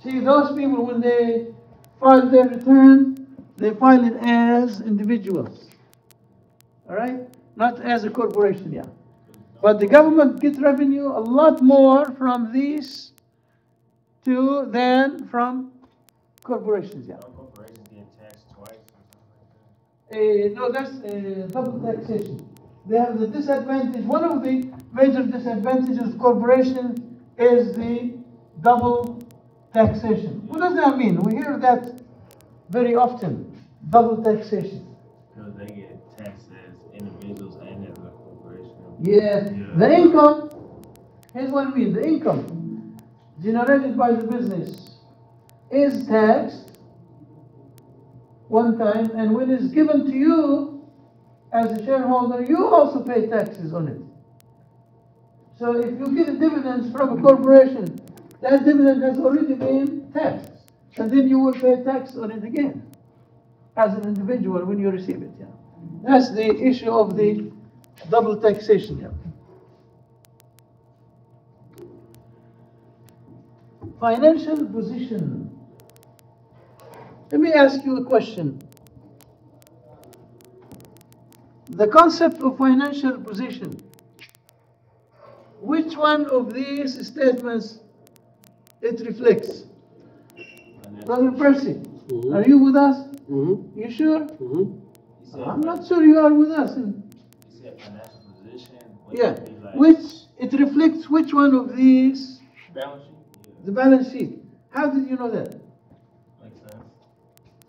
See, those people, when they file their return, they file it as individuals. All right? Not as a corporation, yeah. But the government gets revenue a lot more from these two than from corporations, yeah. Corporations get taxed twice or something like that. No, that's double taxation. They have the disadvantage. One of the major disadvantages of corporation is the double taxation. What does that mean? We hear that very often. Double taxation. Because they get taxed as individuals and as a corporation. Yes. The income, here's what I mean. The income generated by the business is taxed one time, and when it's given to you as a shareholder, you also pay taxes on it. So if you get a dividend from a corporation, that dividend has already been taxed, and then you will pay tax on it again as an individual when you receive it. Yeah, that's the issue of the double taxation. Yeah. Financial position. Let me ask you a question. The concept of financial position, which one of these statements it reflects? Brother Percy, are you with us? You sure? I'm not sure you are with us. You said financial position? Yeah. Like Which it reflects which one of these? balance sheet? The balance sheet. How did you know that? Makes sense.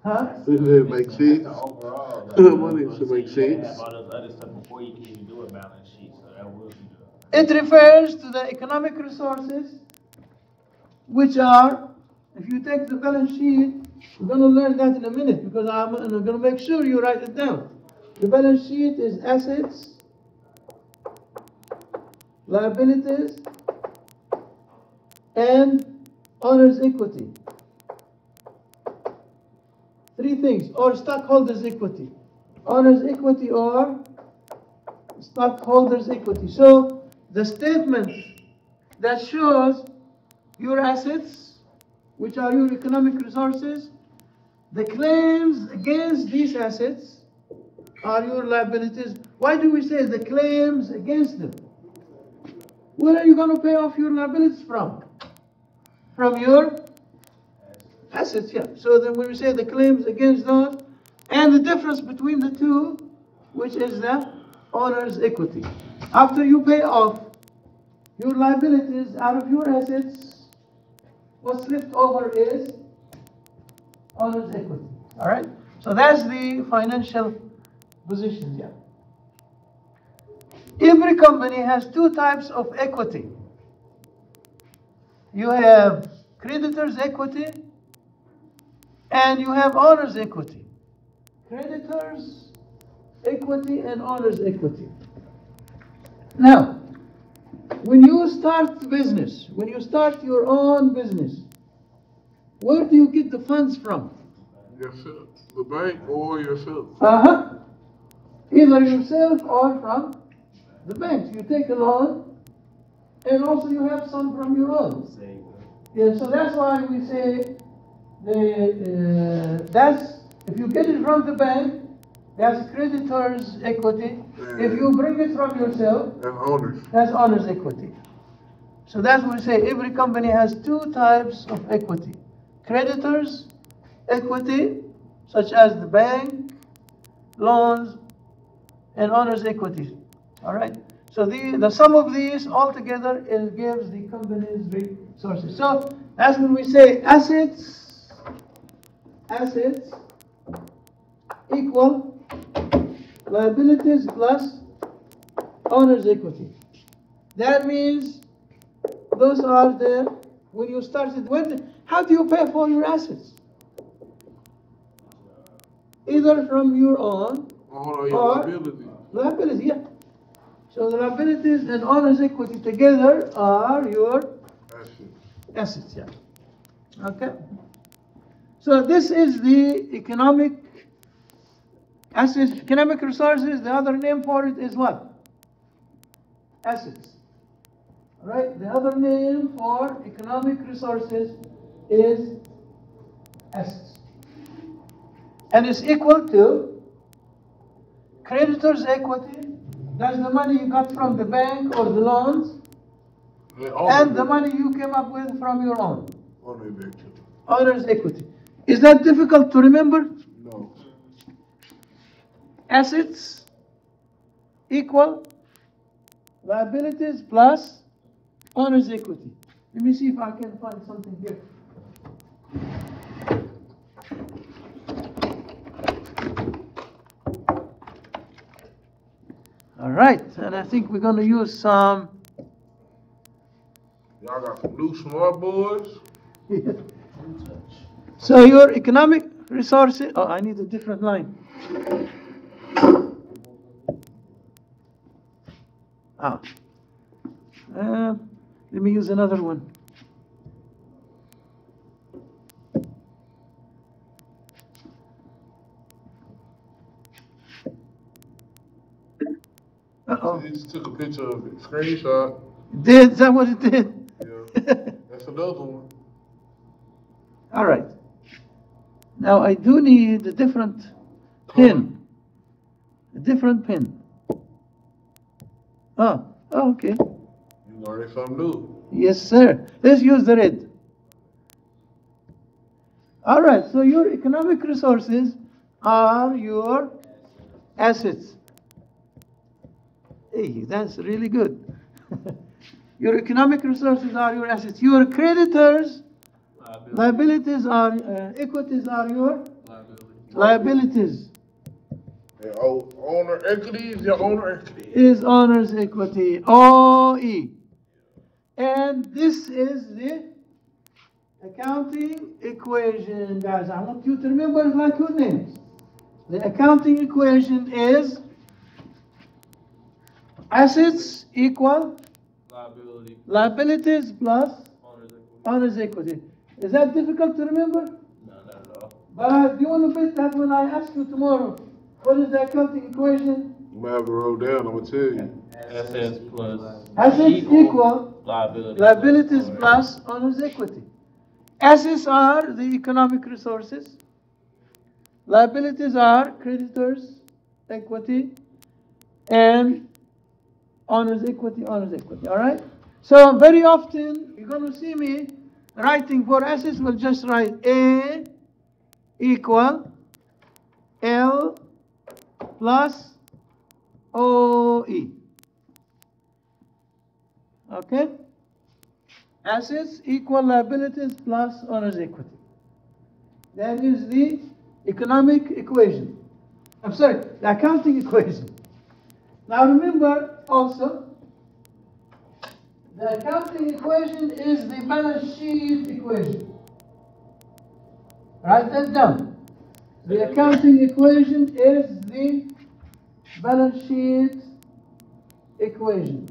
Huh? It makes sense. Overall, Money should make you sense. have all those other stuff before you can even do a balance sheet, so that will be It refers to the economic resources, which are, if you take the balance sheet, we're going to learn that in a minute because I'm going to make sure you write it down. The balance sheet is assets, liabilities, and owner's equity. Three things, or stockholders' equity. Owner's equity or stockholders' equity. So the statement that shows your assets, which are your economic resources, the claims against these assets are your liabilities. Why do we say the claims against them? Where are you going to pay off your liabilities from? From your assets, yeah. So then when we say the claims against those, and the difference between the two, which is the owner's equity. After you pay off your liabilities out of your assets, what's left over is owner's equity. All right? So that's the financial position, yeah. Every company has two types of equity. You have creditor's equity and you have owner's equity. Creditors' equity and owner's equity. Now, when you start business, when you start your own business, where do you get the funds from? Yourself, the bank or yourself. Either yourself or from the banks. You take a loan, and also you have some from your own. Yeah, so that's why we say that's if you get it from the bank, that's creditor's equity. If you bring it from yourself, that's owner's equity. So that's what we say. Every company has two types of equity: creditors' equity, such as the bank, loans, and owner's equity. All right. So the sum of these altogether gives the company's resources. So that's when we say assets equal liabilities plus owner's equity. That means those are there when you started. How do you pay for your assets? Either from your own or liability, yeah. So the liabilities and owner's equity together are your assets, yeah. Okay. So this is the economic Assets, economic resources, the other name for it is what? Assets. All right, the other name for economic resources is assets. And it's equal to creditor's equity, that's the money you got from the bank or the loans, and the money you came up with from your own. Owner's equity. Is that difficult to remember? No. Assets equal liabilities plus owner's equity. Let me see if I can find something here. All right, and I think we're going to use some. Y'all got some new smart boys? So your economic resources, oh, I need a different line. Ah. Let me use another one. Uh-oh. He just took a picture of it, screenshot. Is that what it did? Yeah, that's another one. All right. Now I do need a different pin. A different pin. Oh, okay. You learning something new. Yes, sir. Let's use the red. All right, so your economic resources are your assets. Hey, that's really good. Your economic resources are your assets. Your creditors, liabilities are, equities are your liabilities. And owner equity is your owner equity. Is owner's equity, OE. And this is the accounting equation, guys. I want you to remember it like your names. The accounting equation is assets equal liabilities plus owner's equity. Is that difficult to remember? No, not at all. But do you want to bet that when I ask you tomorrow, what is the accounting equation? You might have to roll down, I'm going to tell you. Assets plus Assets equal liabilities plus owner's equity. Assets are the economic resources. Liabilities are creditors' equity. And owner's equity. All right? So very often, you're going to see me writing for assets, we'll just write A equal L plus OE. Okay? Assets equal liabilities plus owner's equity. That is the economic equation. I'm sorry, the accounting equation. Now remember also, the accounting equation is the balance sheet equation. Write that down. The accounting equation is the balance sheet equation.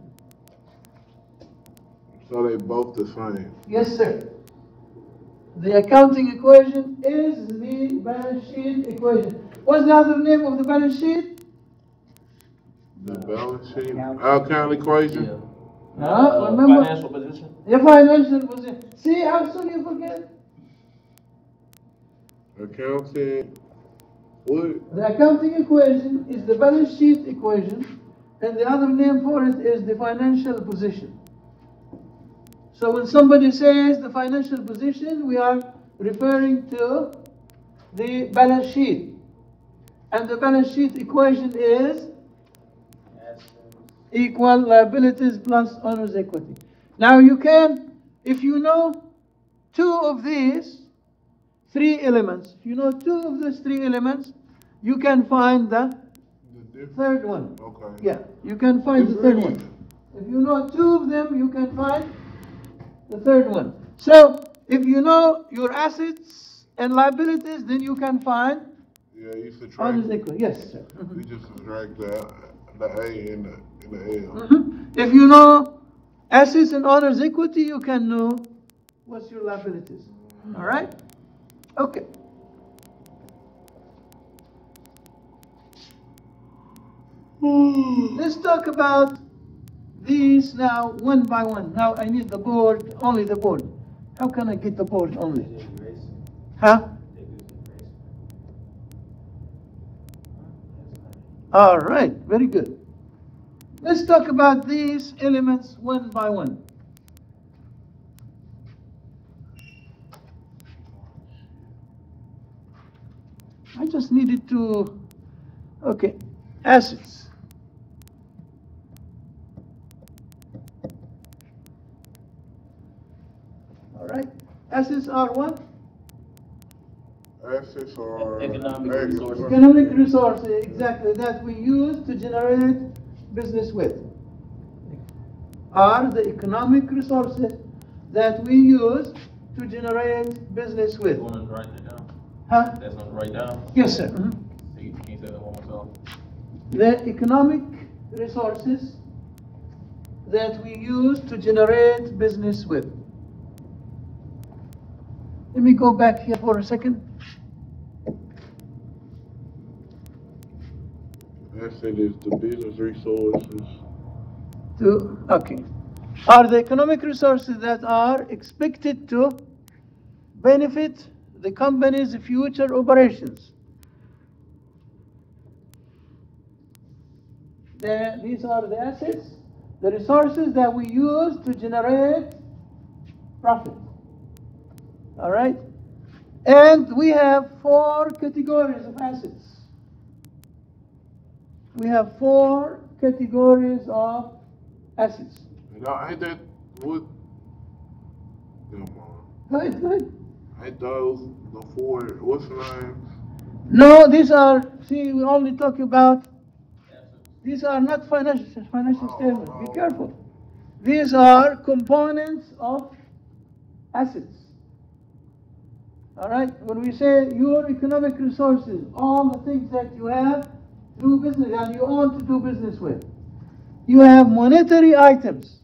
So they both the same. Yes, sir. The accounting equation is the balance sheet equation. What's the other name of the balance sheet? The balance sheet, account equation. Remember? Financial position. Your financial position. See how soon you forget? Accounting, what? The accounting equation is the balance sheet equation, and the other name for it is the financial position. So when somebody says the financial position, we are referring to the balance sheet. And the balance sheet equation is equal liabilities plus owner's equity. Now you can, if you know two of these three elements, if you know two of these three elements, you can find the third one. Okay. Yeah, you can find the third one. If you know two of them, you can find the third one. So if you know your assets and liabilities, then you can find you subtract. owner's equity. Yes, sir. You just subtract the A and the L. If you know assets and owner's equity, you can know what's your liabilities. All right? Okay. Let's talk about these now one by one. Now I need the board, only the board. How can I get the board only? Huh? All right, very good. Let's talk about these elements one by one. I just needed to, okay, assets. All right, assets are what? Assets are Economic resources. Economic resources, exactly, that we use to generate business with. Are the economic resources that we use to generate business with. You want to write that down? Huh? That's on write down? Yes, sir. Mhm. So you can't say that one more time. The economic resources that we use to generate business with. Let me go back here for a second. Asset is the business resources. Okay. Are the economic resources that are expected to benefit the company's future operations. These are the assets, the resources that we use to generate profit. All right? And we have 4 categories of assets. We have 4 categories of assets. Now, ain't that what? Come on. Go ahead. Ain't those the 4? What's the name? No, these are, see, we only talk about, these are not financial statements. Be careful. These are components of assets. All right? When we say your economic resources, all the things that you have to do business and you want to do business with. You have monetary items.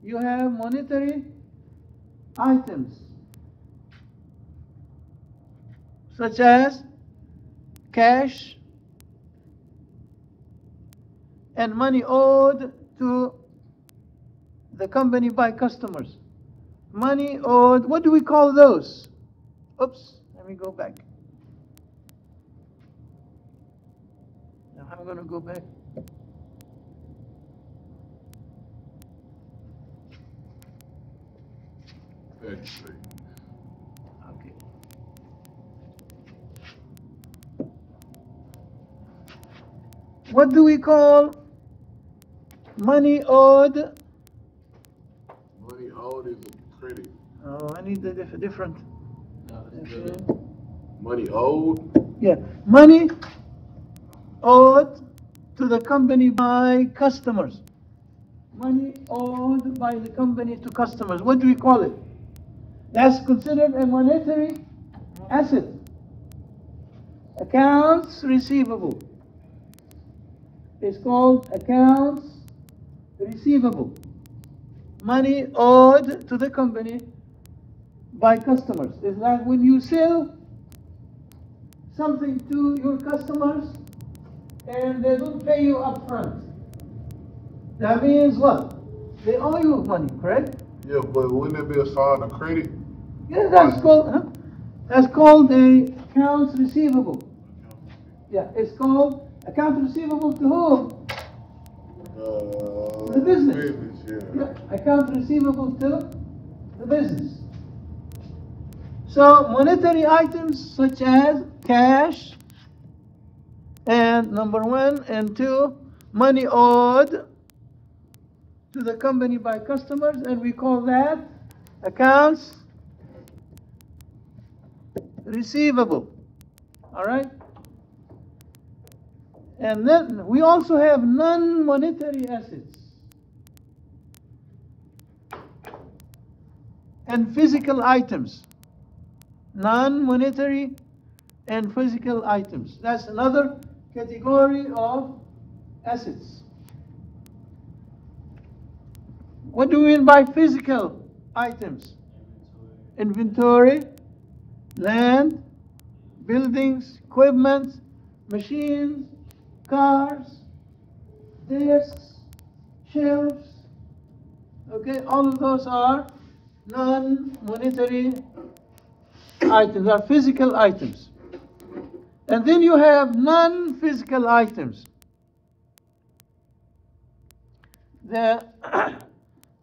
You have monetary items such as cash and money owed to the company by customers. Money owed, what do we call those? Oops, let me go back. Now I'm going to go back. Let's see. Okay. What do we call money owed? Money owed is a credit. Oh, I need a different. No, that's good. Money owed? Yeah, money owed to the company by customers. Money owed by the company to customers. What do we call it? That's considered a monetary asset. Accounts receivable. It's called accounts receivable. Money owed to the company by customers. It's like when you sell something to your customers and they don't pay you up front. That means what? They owe you money, correct? Yeah, but wouldn't that be a sign of credit? Yeah, that's called a accounts receivable. Yeah, it's called accounts receivable to whom? The business. Yeah, accounts receivable to the business. So monetary items such as cash and number 1 and 2, money owed to the company by customers, and we call that accounts receivable. All right? And then we also have non-monetary assets and physical items. Non-monetary and physical items. That's another category of assets. What do we mean by physical items? Inventory, land, buildings, equipment, machines, cars, desks, shelves. Okay, all of those are non-monetary items, are physical items. And then you have non-physical items. The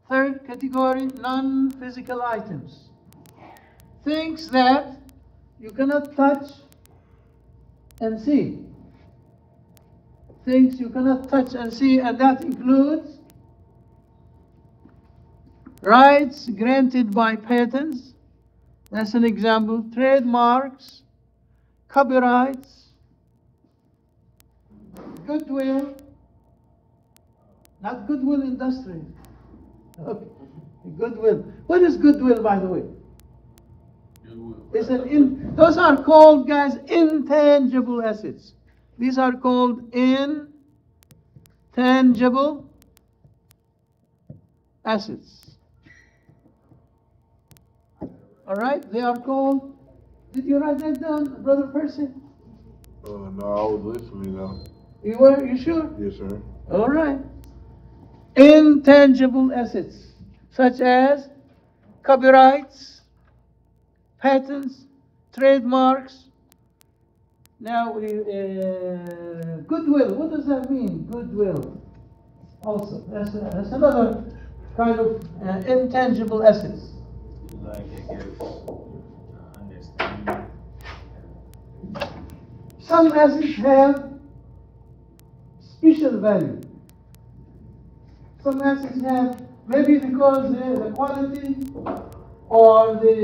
third category, non-physical items. Things that you cannot touch and see. Things you cannot touch and see, and that includes rights granted by patents. That's an example. Trademarks, copyrights, goodwill, not goodwill industry. Okay. Goodwill. What is goodwill, by the way? It's those are called, guys, intangible assets. These are called intangible assets. All right? They are called, did you write that down, Brother Percy? No, I was listening though. You were? You sure? Yes, sir. All right. Intangible assets, such as copyrights, patents, trademarks. Now, goodwill, what does that mean, goodwill? Also, that's another kind of intangible assets. Like, I guess, understanding. Some assets have special value. Some assets have, maybe because the quality or the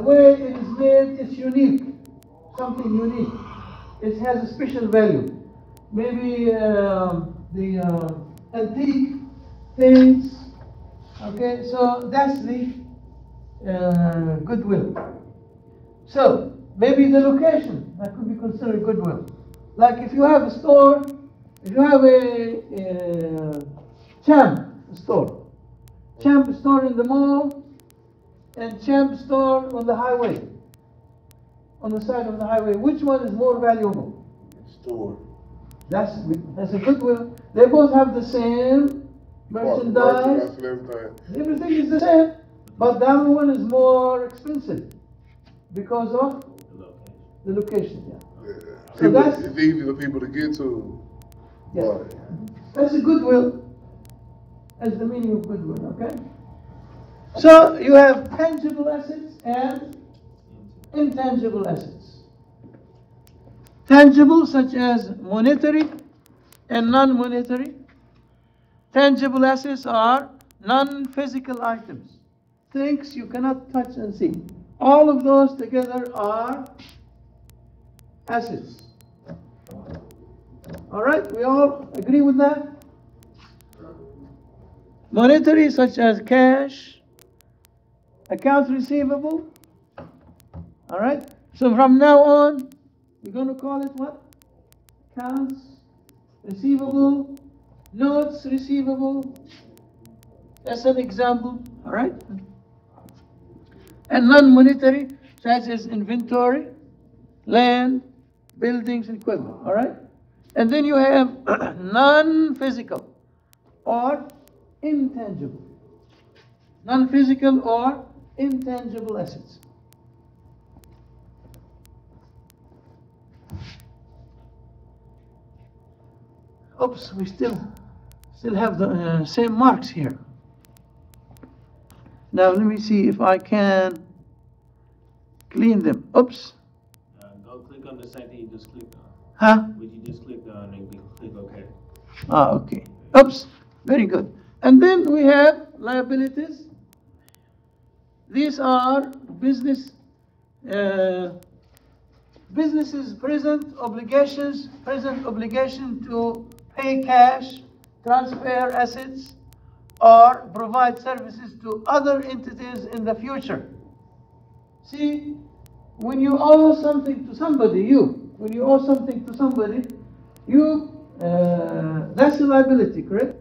way it is made is unique, something unique. It has a special value. Maybe the antique things. Okay, so that's the goodwill. So maybe the location, that could be considered goodwill. Like if you have a store, if you have a Champ store in the mall, and Champ store on the highway, on the side of the highway, which one is more valuable? Store. That's a goodwill. They both have the same merchandise. Everything is the same, but the other one is more expensive because of the location. Yeah. So it's easy for people to get to. Yeah. That's a goodwill. That's the meaning of goodwill, okay? So you have tangible assets and intangible assets. Tangible, such as monetary and non-monetary. Tangible assets are non-physical items, things you cannot touch and see. All of those together are assets. All right, we all agree with that? Monetary, such as cash, accounts receivable. All right, so from now on, we're going to call it what? Accounts receivable, notes receivable. That's an example, all right? And non-monetary, such as inventory, land, buildings, and equipment, all right? And then you have non-physical or intangible. Non-physical or intangible assets. Oops, we still have the same marks here. Now let me see if I can clean them. Oops. Go click on the same thing you just clicked on. Huh? What you just clicked on and click OK. Ah, okay. Oops. Very good. And then we have liabilities. These are businesses' present obligation to pay cash, transfer assets, or provide services to other entities in the future. See, when you owe something to somebody, that's a liability, correct?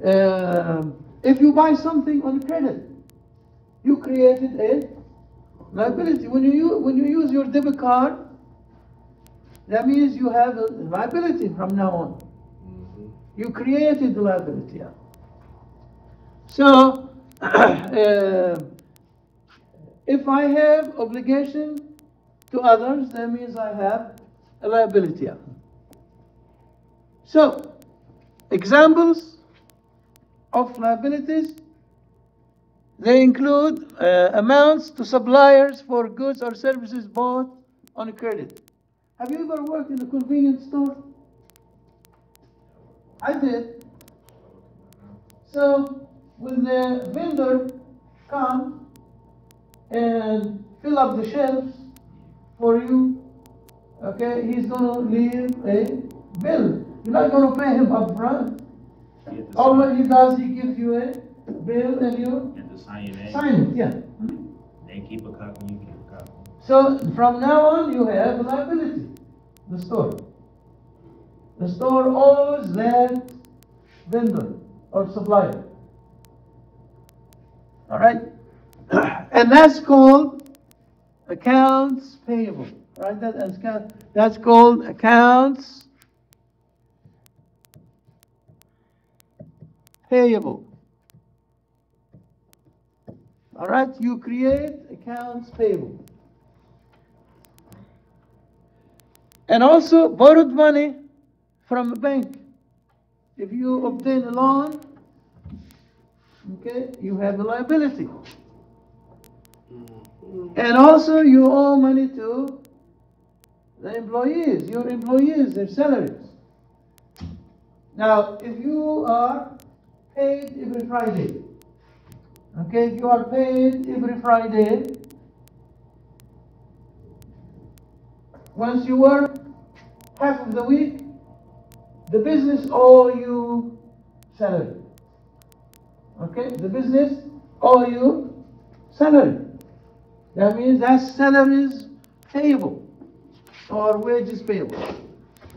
If you buy something on credit, you created a Liability. When you use your debit card, that means you have a liability from now on. You created the liability. Yeah. So, if I have obligation to others, that means I have a liability. Yeah. So, examples of liabilities, they include amounts to suppliers for goods or services bought on credit. Have you ever worked in a convenience store? I did. So when the vendor comes and fill up the shelves for you, okay, he's going to leave a bill. You're not going to pay him up front. All what he does, he gives you a bill and you have to sign your name. Sign it, yeah. They keep a copy, you keep a copy. So from now on, you have a liability. The store. The store owes that vendor or supplier. All right? And that's called accounts payable. Right? That's called accounts payable. All right? You create accounts payable. And also borrowed money from a bank. If you obtain a loan, okay, you have a liability. And also you owe money to the employees, your employees, their salaries. Now, if you are paid every Friday, okay, if you are paid every Friday, once you work half of the week, the business owe you salary. Okay, the business owe you salary. That means that salary is payable or wages payable.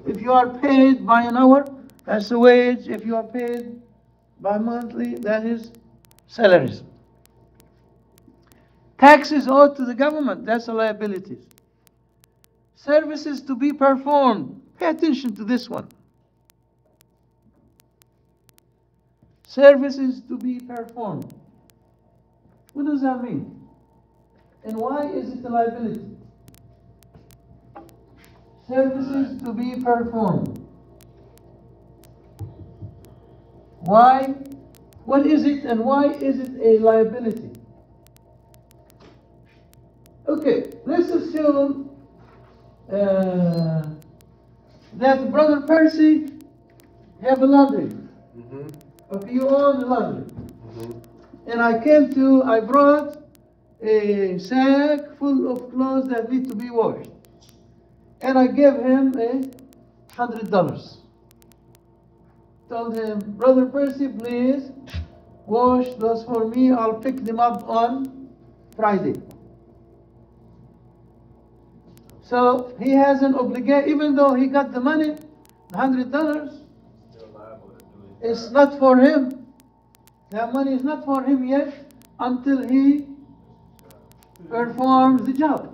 If you are paid by an hour, that's a wage. If you are paid by monthly, that is salaries. Taxes owed to the government, that's a liability. Services to be performed. Pay attention to this one. Services to be performed. What does that mean? And why is it a liability? Services to be performed. Why? What is it and why is it a liability? Okay, let's assume that Brother Percy have a laundry. Okay, you own a laundry. And I brought a sack full of clothes that need to be washed. And I gave him $100. Told him, Brother Percy, please wash those for me. I'll pick them up on Friday. So he has an obligation, even though he got the money, the $100, it's not for him. That money is not for him yet until he performs the job.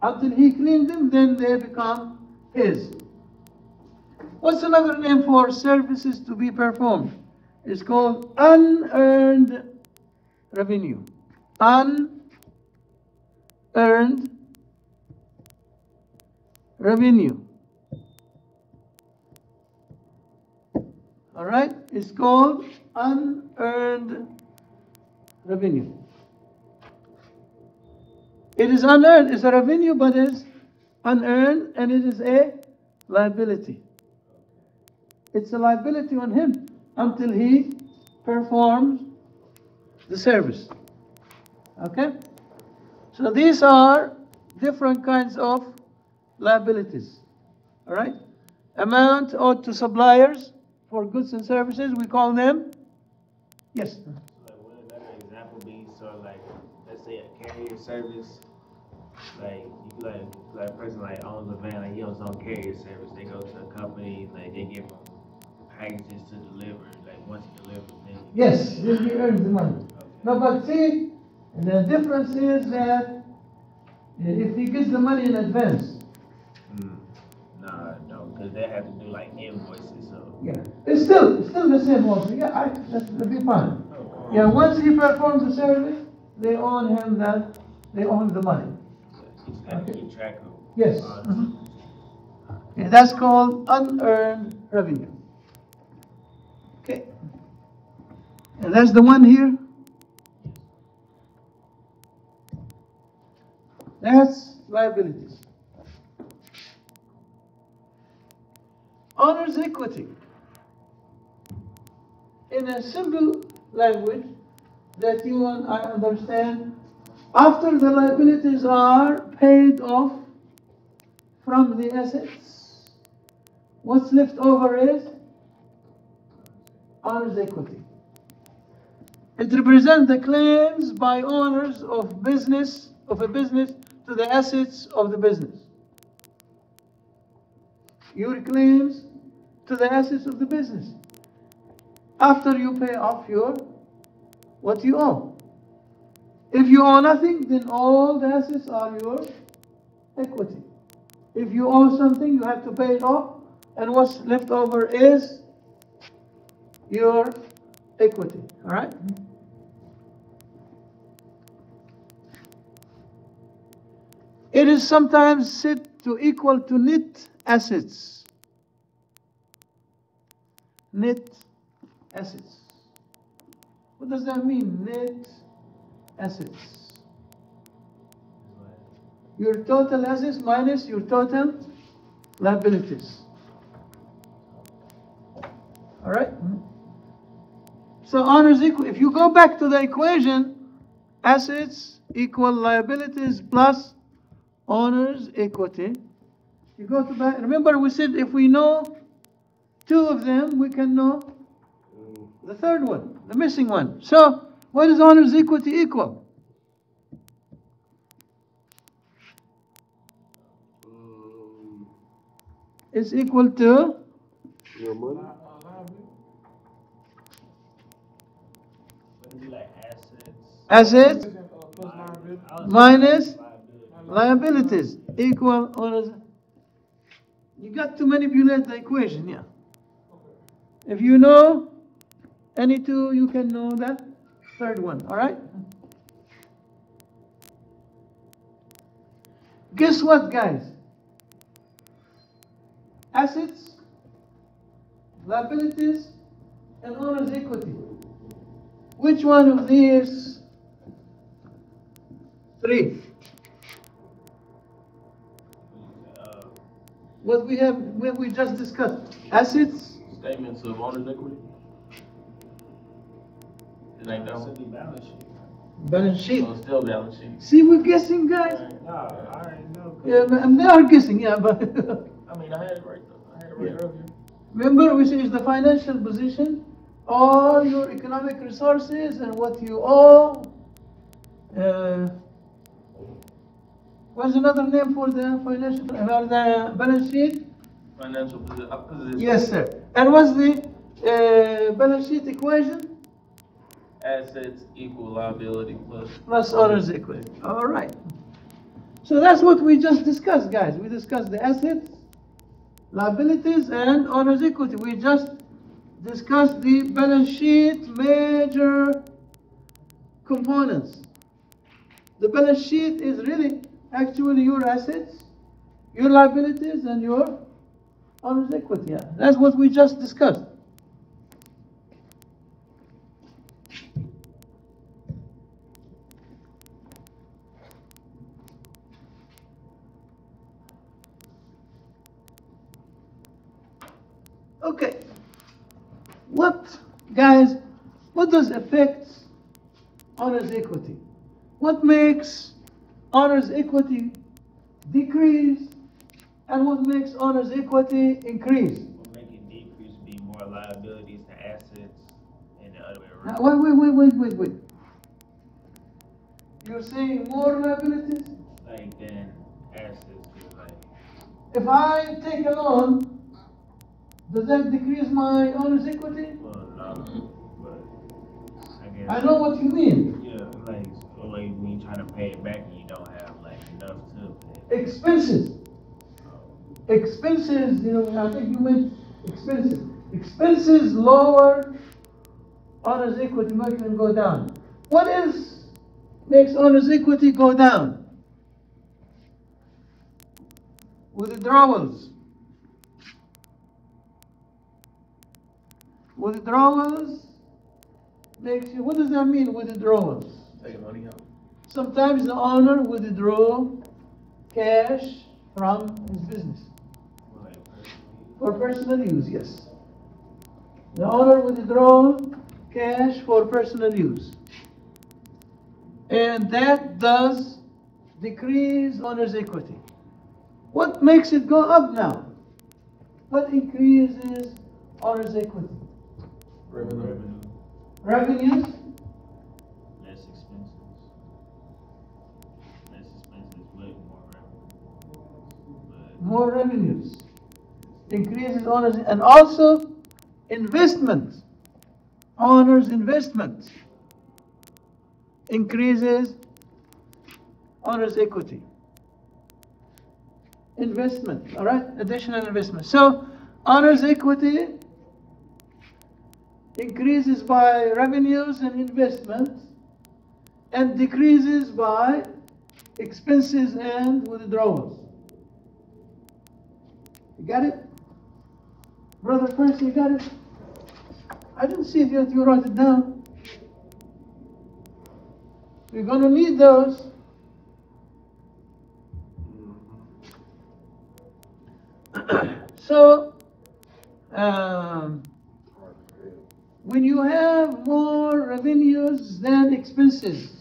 Until he cleans them, then they become his. What's another name for services to be performed? It's called unearned revenue. Unearned revenue. All right? It's called unearned revenue. It is unearned. It's a revenue, but it's unearned, and it is a liability. It's a liability on him until he performs the service. Okay? So these are different kinds of liabilities. All right? Amount owed to suppliers for goods and services, we call them, yes? So like, would another example be, so like, let's say a carrier service, like, you could like a person like owns a van, like he owns his own carrier service, they go to a company, like they give them packages to deliver, like once he delivers, then Yes, then he earns the money. Okay. No, but see, The difference is that if he gets the money in advance, No, because they have to do like invoices, so. yeah, it's still the same also. Yeah, that'll be fine. Yeah, once he performs the service, they own him that, they own the money. You just have to keep track of. Yes. Okay, that's called unearned revenue. Okay. And that's the one here. That's liabilities. Owner's equity. In a simple language that you and I understand, after the liabilities are paid off from the assets, what's left over is owner's equity. It represents the claims by owners of a business to the assets of the business. Your claims to the assets of the business after you pay off what you owe. If you owe nothing, then all the assets are your equity. If you owe something, you have to pay it off, and what's left over is your equity. All right? It is sometimes said to equal to net assets. Net assets. What does that mean, net assets? Your total assets minus your total liabilities. All right? So owner's equity. If you go back to the equation, assets equal liabilities plus owner's equity. You go to back. Remember, we said if we know two of them, we can know the third one, the missing one. So, what is owner's equity equal? It's equal to Your money? Would it be like assets assets minus liabilities equal owner's. You got to manipulate the equation, yeah. If you know any two, you can know that third one, all right? Guess what, guys? Assets, liabilities, and owner's equity. Which one of these three? What we just discussed. Assets, Statements of owner's equity. It ain't that one. balance sheet. balance sheet. Oh, still balance sheet. See, we're guessing, guys. No, I already know. Yeah, they are guessing, yeah, but I mean, I had it right though. I had it right earlier. remember we say it's the financial position, all your economic resources and what you owe. What's another name for the financial, the balance sheet? Financial position. Yes, sir. And what's the balance sheet equation? Assets equal liability Plus owner's equity. All right. So that's what we just discussed, guys. We discussed the assets, liabilities, and owner's equity. We just discussed the balance sheet major components. The balance sheet is really actually your assets, your liabilities, and your owner's equity. Yeah. That's what we just discussed. Okay. What does affect owner's equity? What makes owner's equity decrease and what makes owner's equity increase? What make it decrease be more liabilities to assets and the other way Now, around. wait. You're saying more liabilities? Like then assets, 'cause like If I take a loan, does that decrease my owner's equity? well no, but I guess I know what you mean. yeah, like so like when you trying to pay it back and you don't have like enough to pay. Expenses. Expenses, you know, I think you meant expenses. Expenses lower, owner's equity makes them go down. What else makes owner's equity go down? Withdrawals. Withdrawals makes you, what does that mean, withdrawals? Taking money out. Sometimes the owner withdraw cash from his business. For personal use, yes. The owner withdraw cash for personal use. And that does decrease owner's equity. What makes it go up now? What increases owner's equity? Revenue. Revenues? Less expenses. Less expenses with more revenue. More revenues. Increases owner's, and also investment. Owner's investment increases owner's equity. Investment, all right? Additional investment. So owner's equity increases by revenues and investments and decreases by expenses and withdrawals. You got it? Brother Percy, you got it? I didn't see it yet, you wrote it down. We're going to need those. So, when you have more revenues than expenses,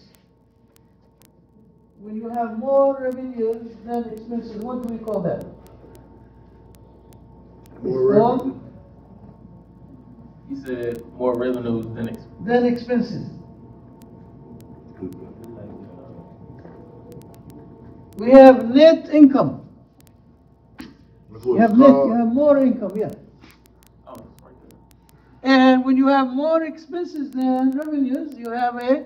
when you have more revenues than expenses, what do we call that? More revenue. He said more revenues than Than expenses. We have net income. That's You what have it's net, called. you have more income, yeah. Oh, it's right there. And when you have more expenses than revenues, you have a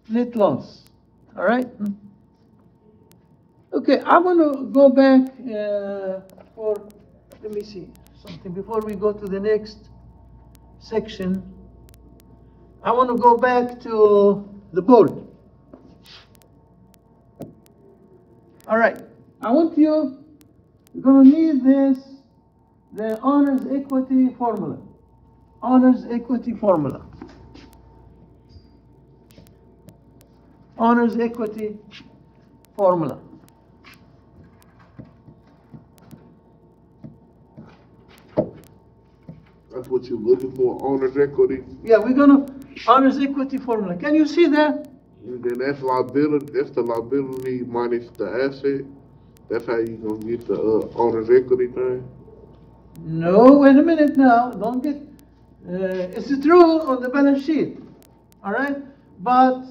net loss. All right? Okay, I want to go back let me see something before we go to the next section. I want to go back to the board. All right, I want you, you're going to need this, the owner's equity formula. Owner's equity formula. Owner's equity formula. That's what you're looking for, owner's equity. Yeah, we're going to, owner's equity formula. Can you see that? And then that's liability. That's the liability minus the asset. That's how you gonna get the owner's equity thing. No, wait a minute now. Don't get. It's true on the balance sheet, all right. But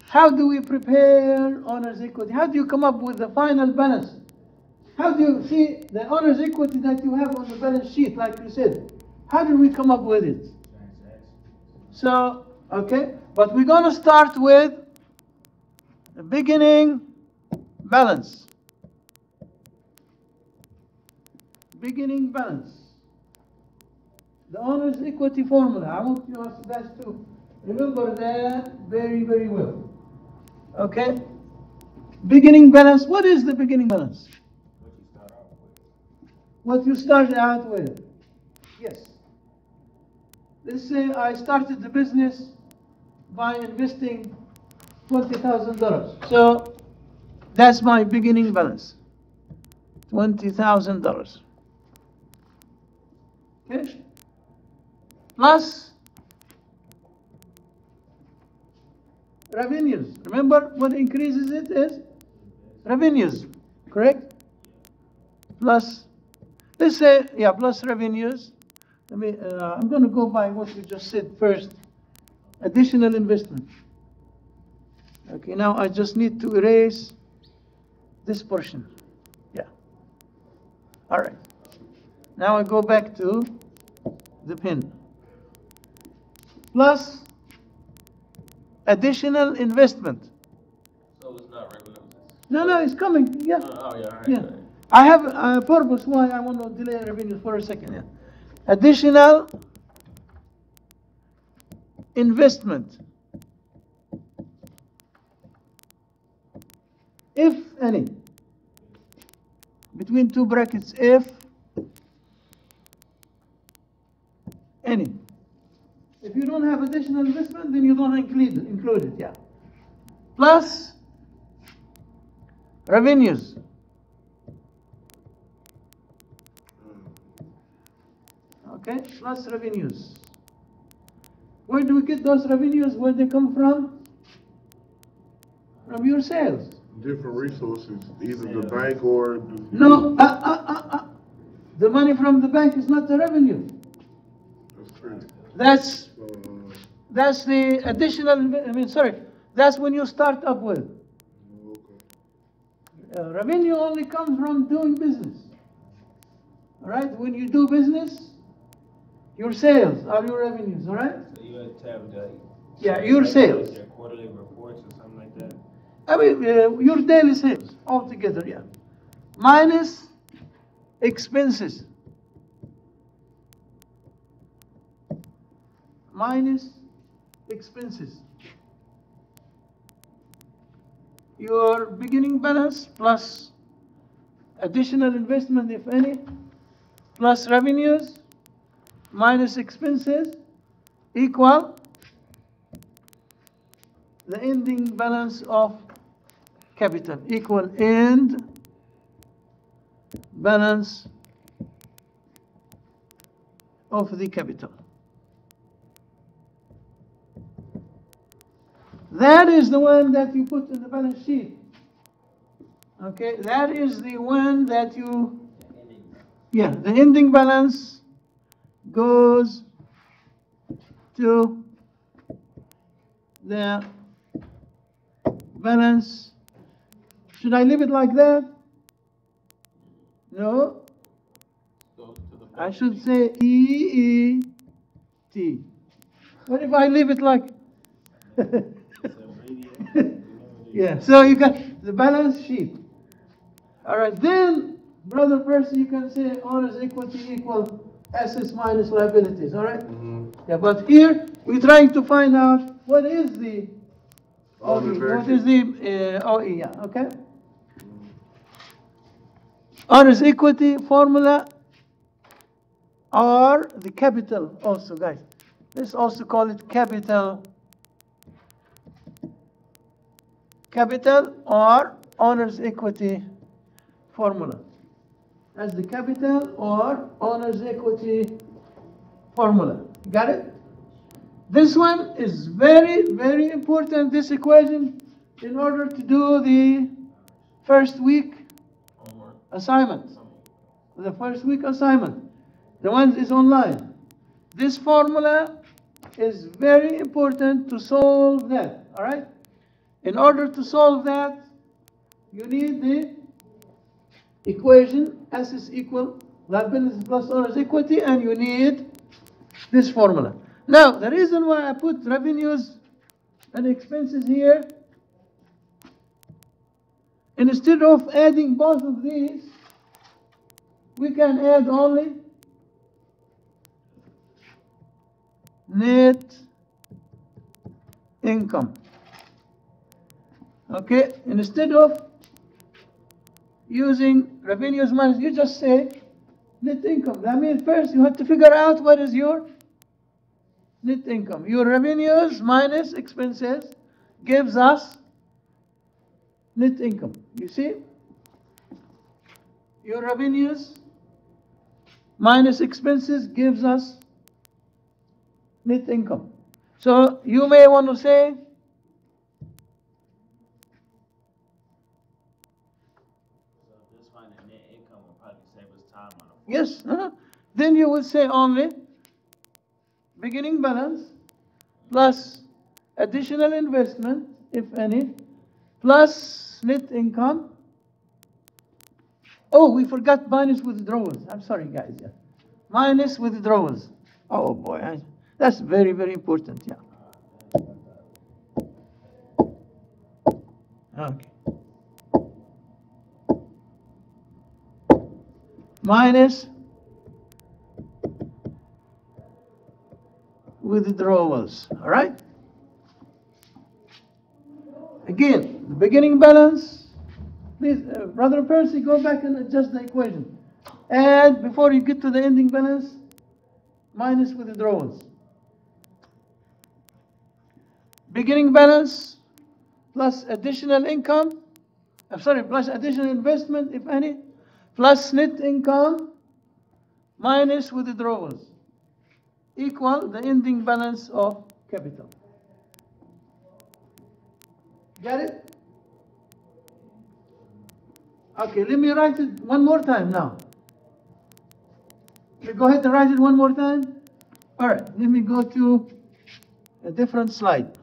how do we prepare owner's equity? How do you come up with the final balance? How do you see the owner's equity that you have on the balance sheet, like you said? How do we come up with it? So, okay, but we're going to start with the beginning balance. Beginning balance. The owner's equity formula. I want you guys to remember that very, very well. Okay? Beginning balance. What is the beginning balance? What you start out with. Yes. Let's say I started the business by investing $20,000. So that's my beginning balance. $20,000. Okay? Plus revenues. Remember what increases it is? Revenues. Correct? Plus, let's say, yeah, plus revenues. Let me, I'm going to go by what we just said first. Additional investment. Okay, now I just need to erase this portion. Yeah. All right. Now I go back to the pen. Plus additional investment. So it's not revenues. No, it's coming, yeah. Oh, yeah, all right. Yeah. I have a purpose why I want to delay revenues for a second, yeah. Additional investment, if any, between two brackets, if any. If you don't have additional investment, then you don't include it, yeah. Plus revenues. Okay, plus revenues. Where do we get those revenues? Where they come from? From your sales. Different resources, either the bank or. No, the money from the bank is not the revenue. That's true. That's the additional, that's when you start up with. Okay. Revenue only comes from doing business. All right, when you do business, your sales are your revenues, all right? So you have to have Your sales. your quarterly reports or something like that? Your daily sales altogether, yeah. Minus expenses. Minus expenses. Your beginning balance plus additional investment, if any, plus revenues minus expenses equal the ending balance of capital, equal end balance of the capital. That is the one that you put in the balance sheet. Okay, that is the one that you, yeah, the ending balance goes to the balance. Should I leave it like that? No. I should say EET. What if I leave it like? Yeah, so you got the balance sheet. All right, then, Brother Percy, you can say owner's equity equal assets minus liabilities, all right? Yeah, but here, we're trying to find out what is the OE, what is the OE, yeah, okay? Owner's equity formula or the capital also, guys. Let's also call it capital or owner's equity formula. That's the capital or owner's equity formula. Got it? This one is very, very important, this equation, in order to do the first week assignment. The first week assignment. The one is online. This formula is very important to solve that, all right? In order to solve that, you need the equation, assets equal liabilities plus owner's equity, and you need this formula. Now, the reason why I put revenues and expenses here, instead of adding both of these, we can add only net income. Okay, instead of using revenues minus, you just say net income. That means first you have to figure out what is your net income. Your revenues minus expenses gives us net income. You see? Your revenues minus expenses gives us net income. So you may want to say yes, then you will say only beginning balance plus additional investment, if any, plus net income. Oh, we forgot minus withdrawals. I'm sorry, guys. Yeah. Minus withdrawals. Oh, boy. That's very, very important. Yeah. Okay. Minus withdrawals, all right? Again, the beginning balance, please, Brother Percy, go back and adjust the equation. And before you get to the ending balance, minus withdrawals. Beginning balance plus additional income, plus additional investment, if any, plus net income minus withdrawals equal the ending balance of capital. Get it? Okay, let me write it one more time now. Go ahead and write it one more time. All right, let me go to a different slide.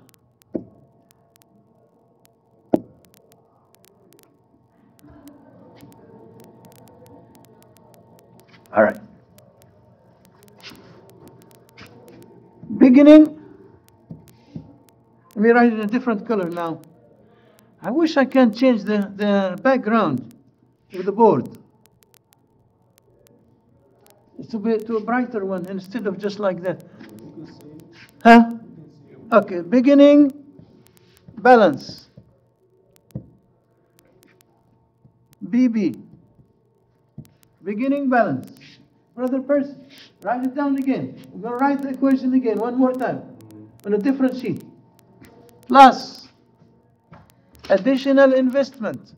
All right. Beginning. Let me write it in a different color now. I wish I can change the background of the board. To a brighter one instead of just like that. Huh? Okay, beginning balance. BB. Beginning balance. Brother Percy, write it down again. I'm going to write the equation again one more time on a different sheet. Plus additional investment.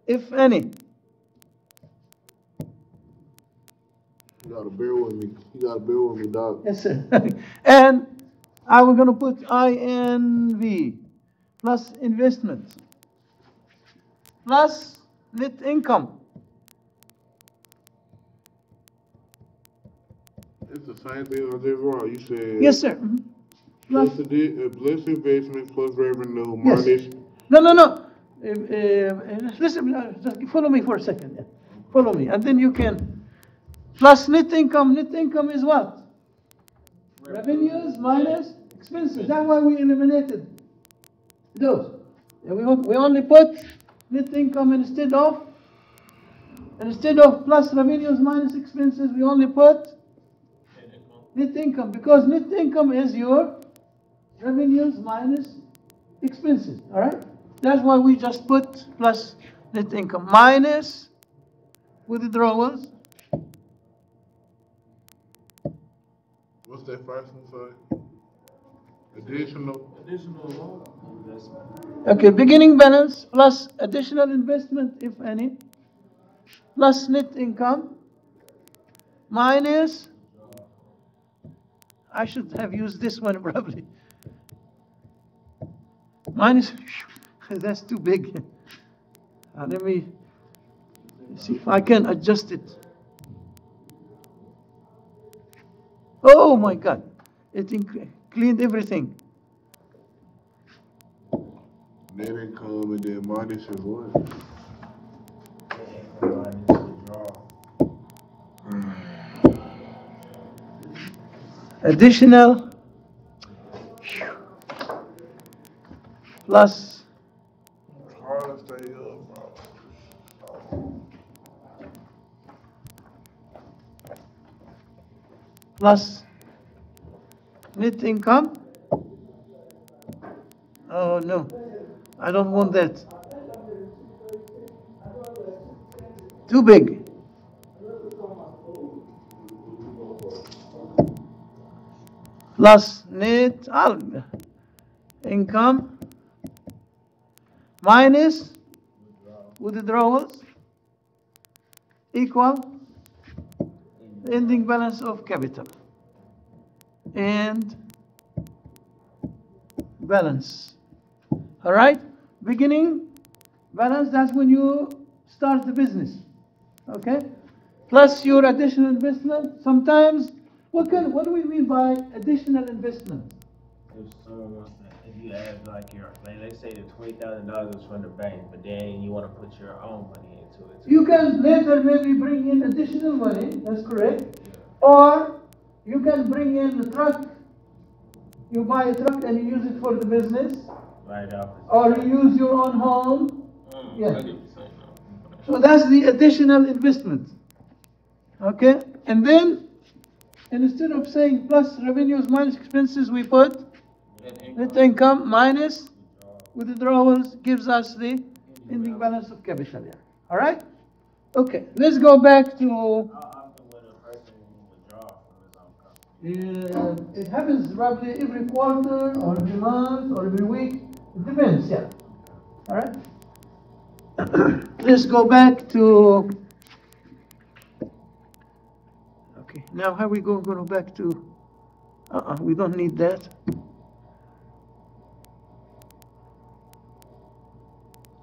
If any. You gotta bear with me. You gotta bear with me, dog. Yes, sir. And I'm going to put INV plus investment plus net income. It's the same thing I just wrote. You said Yes, sir. plus investment plus revenue Yes. minus. No. Listen, just follow me for a second. Yeah. Follow me, and then you can. Plus net income. Net income is what? Revenues minus expenses. That's why we eliminated those. And we only put net income instead of plus revenues minus expenses. We only put net income, because net income is your revenues minus expenses. All right. That's why we just put plus net income minus withdrawals. What's that first one say? Additional investment. Okay, beginning balance plus additional investment, if any, plus net income minus, I should have used this one probably, minus, that's too big. Let me see if I can adjust it. Oh my God, it cleaned everything. net income and then minus is what? Additional plus Hard to stay up, bro. plus net income. Oh no, I don't want that. Too big. Plus net income minus withdrawals equal ending balance of capital and balance. All right, beginning balance, that's when you start the business. Okay, plus your additional investment. Sometimes what do we mean by additional investment? If you add like let's say the $20,000 is from the bank, but then you want to put your own money into it. You can later maybe bring in additional money, that's correct. Or you can bring in the truck You buy a truck and you use it for the business, Right off. or you use your own home. Yeah. I get what you're saying now. So that's the additional investment. Okay? And then, instead of saying plus revenues minus expenses, we put net income minus withdrawals gives us the ending balance of capital. Yeah. All right? Okay. Let's go back to. How often would a person withdraw from his own company? It happens roughly every quarter or every month or every week. It depends. Yeah. All right. Let's go back to. Okay. Now, how we go back to? We don't need that.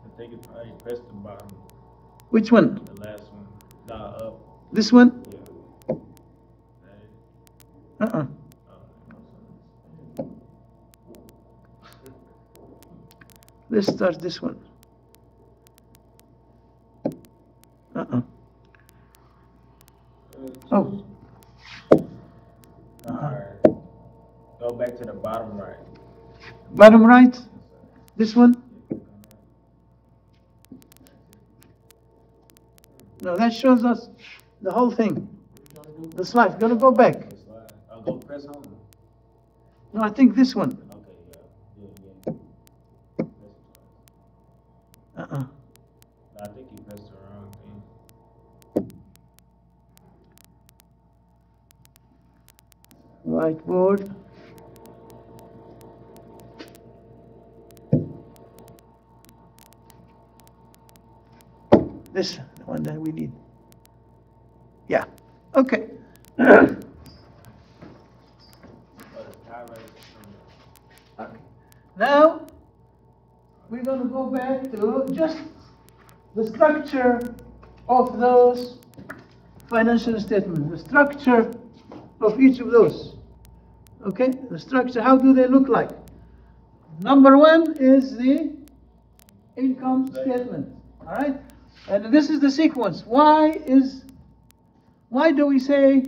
I think it probably pressed the bottom, Which one? the last one. Nah, up. This one? Yeah. Uh-uh. Let's start this one. Oh. Alright. Go back to the bottom right. Bottom right? This one? No, that shows us the whole thing. The slide. Gonna go back. I'll go press home. No, I think this one. Okay, yeah. Uh-uh. I think you pressed the wrong thing. Whiteboard. This, the one that we need. Yeah. Okay. Oh, the tie right is Okay. Now, we're going to go back to just the structure of those financial statements, the structure of each of those. Okay, the structure, how do they look like? Number one is the income statement, all right? And this is the sequence. Why do we say,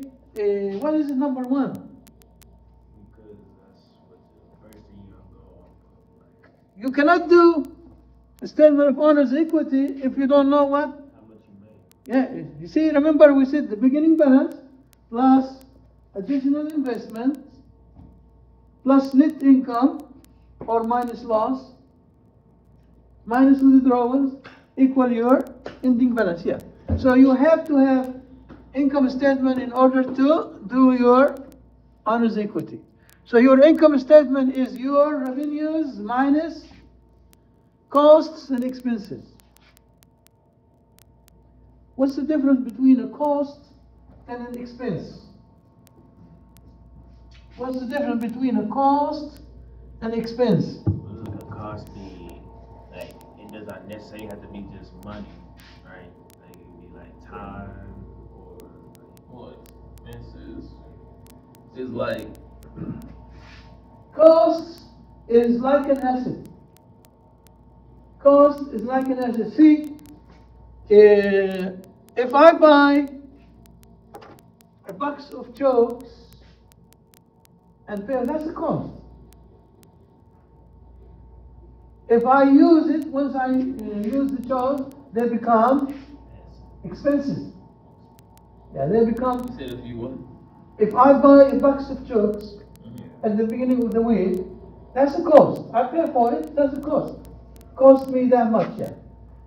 what is it number one? because that's what the first thing you're gonna go off of. Like, You cannot do a statement of owner's equity if you don't know what. how much you made. Yeah, you see, remember we said the beginning balance plus additional investment plus net income or minus loss minus withdrawals equal your ending balance. Yeah. So you have to have income statement in order to do your owner's equity. So your income statement is your revenues minus costs and expenses. What's the difference between a cost and an expense? What's the difference between a cost and expense? What does the cost be? Like, it does not necessarily have to be just money, right? Like, it could be like time or like, What expenses is like Cost is like an asset. Cost is like an asset. See, if I buy a box of chokes and pay, that's a cost. If I use it, once I use the chokes, they become expenses. Yeah, they become. said if you what? If I buy a box of chokes at the beginning of the week, that's a cost. I pay for it, that's a cost. Cost me that much, yeah.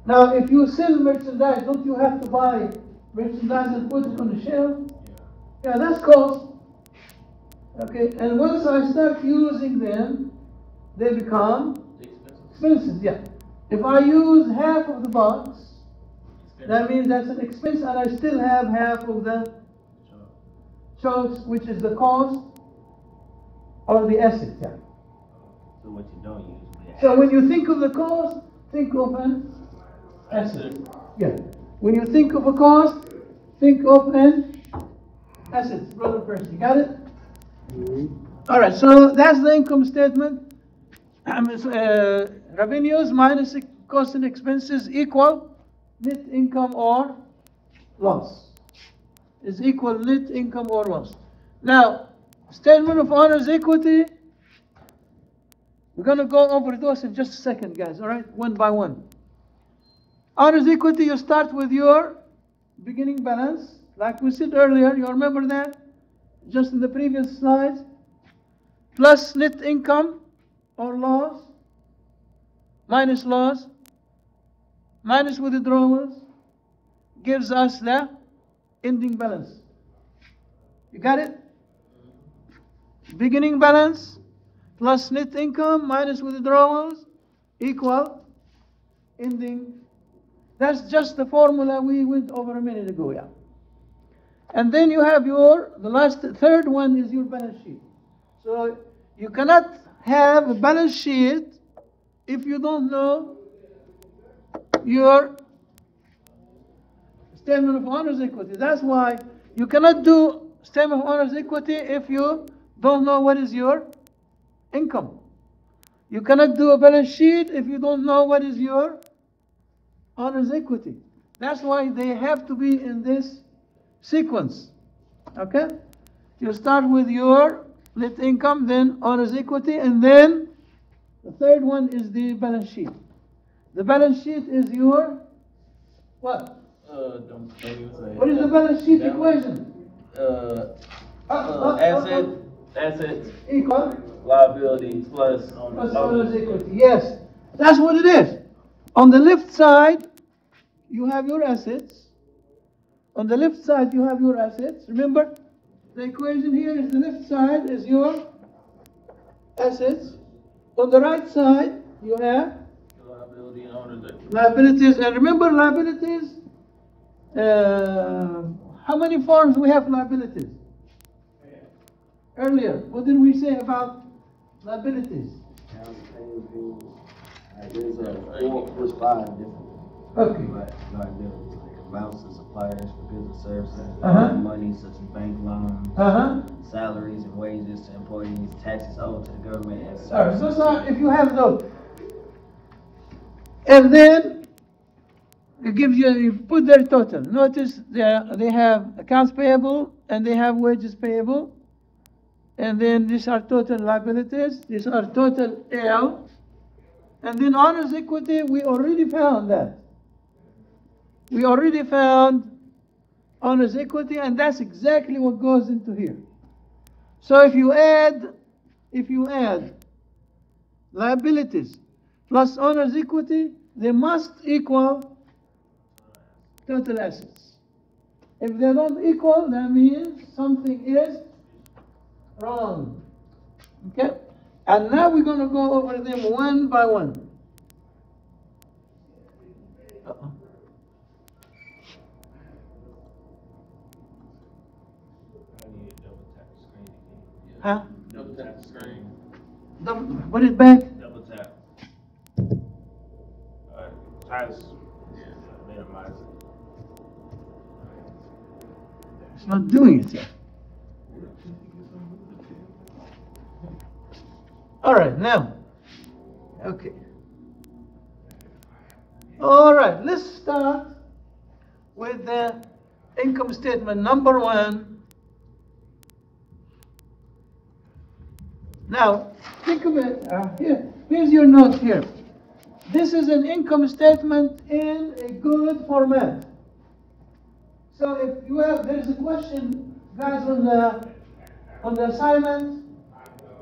Now, if you sell merchandise, don't you have to buy merchandise and put it on the shelf? Yeah, that's cost. Okay, and once I start using them, they become expenses, yeah. If I use half of the box, that means that's an expense, and I still have half of the chokes, which is the cost or the asset, yeah. so what you don't use. So when you think of the cost, think of an asset. Yeah. When you think of a cost, think of an asset, brother Percy. Got it? All right. So that's the income statement. Revenues minus costs and expenses equal net income or loss. Is equal net income or loss. Now, statement of owner's equity We're going to go over those in just a second, guys, all right? One by one. Owner's equity, you start with your beginning balance. Like we said earlier, you remember that? Just in the previous slides. Plus net income or loss, minus loss, minus withdrawals, gives us the ending balance. You got it? Beginning balance plus net income minus withdrawals equal ending. That's just the formula we went over a minute ago, yeah. And then you have the third one is your balance sheet. So you cannot have a balance sheet if you don't know your statement of owner's equity. That's why you cannot do statement of owner's equity if you don't know what is your income. You cannot do a balance sheet if you don't know what is your owner's equity. That's why they have to be in this sequence. Okay? You start with your net income, then owner's equity, and then the third one is the balance sheet. The balance sheet is your what? Don't even say. What is the balance sheet equation? Assets Equal liabilities plus owner's equity. Yes, that's what it is. On the left side, you have your assets. On the left side, you have your assets. Remember, the equation here is the left side is your assets. On the right side, you have liability and owner's equity. liabilities. And remember, liabilities. How many forms we have liabilities? Earlier, what did we say about liabilities? There's 4 plus 5 different Okay. liabilities, like amounts to suppliers for goods and services, Uh-huh. money such as bank loans, salaries and wages to employees, taxes owed to the government, and All right, services. so if you have those, and then it gives you put their total. Notice they have accounts payable and they have wages payable, and then these are total liabilities. These are total L, and then owner's equity. We already found that. We already found owner's equity, and that's exactly what goes into here. So if you add liabilities plus owner's equity, they must equal total assets. If they don't equal, that means something is wrong. Okay? And now we're going to go over them one by one. Uh-oh. I need to double tap the screen again. Huh? Double tap the screen. Put it back. Double tap. Try to minimize it. It's not doing it yet. All right, now. Okay. All right, let's start with the income statement number 1. Now, think of it. Here's your note here. This is an income statement in a good format. So if you have, there's a question, guys, on the assignment.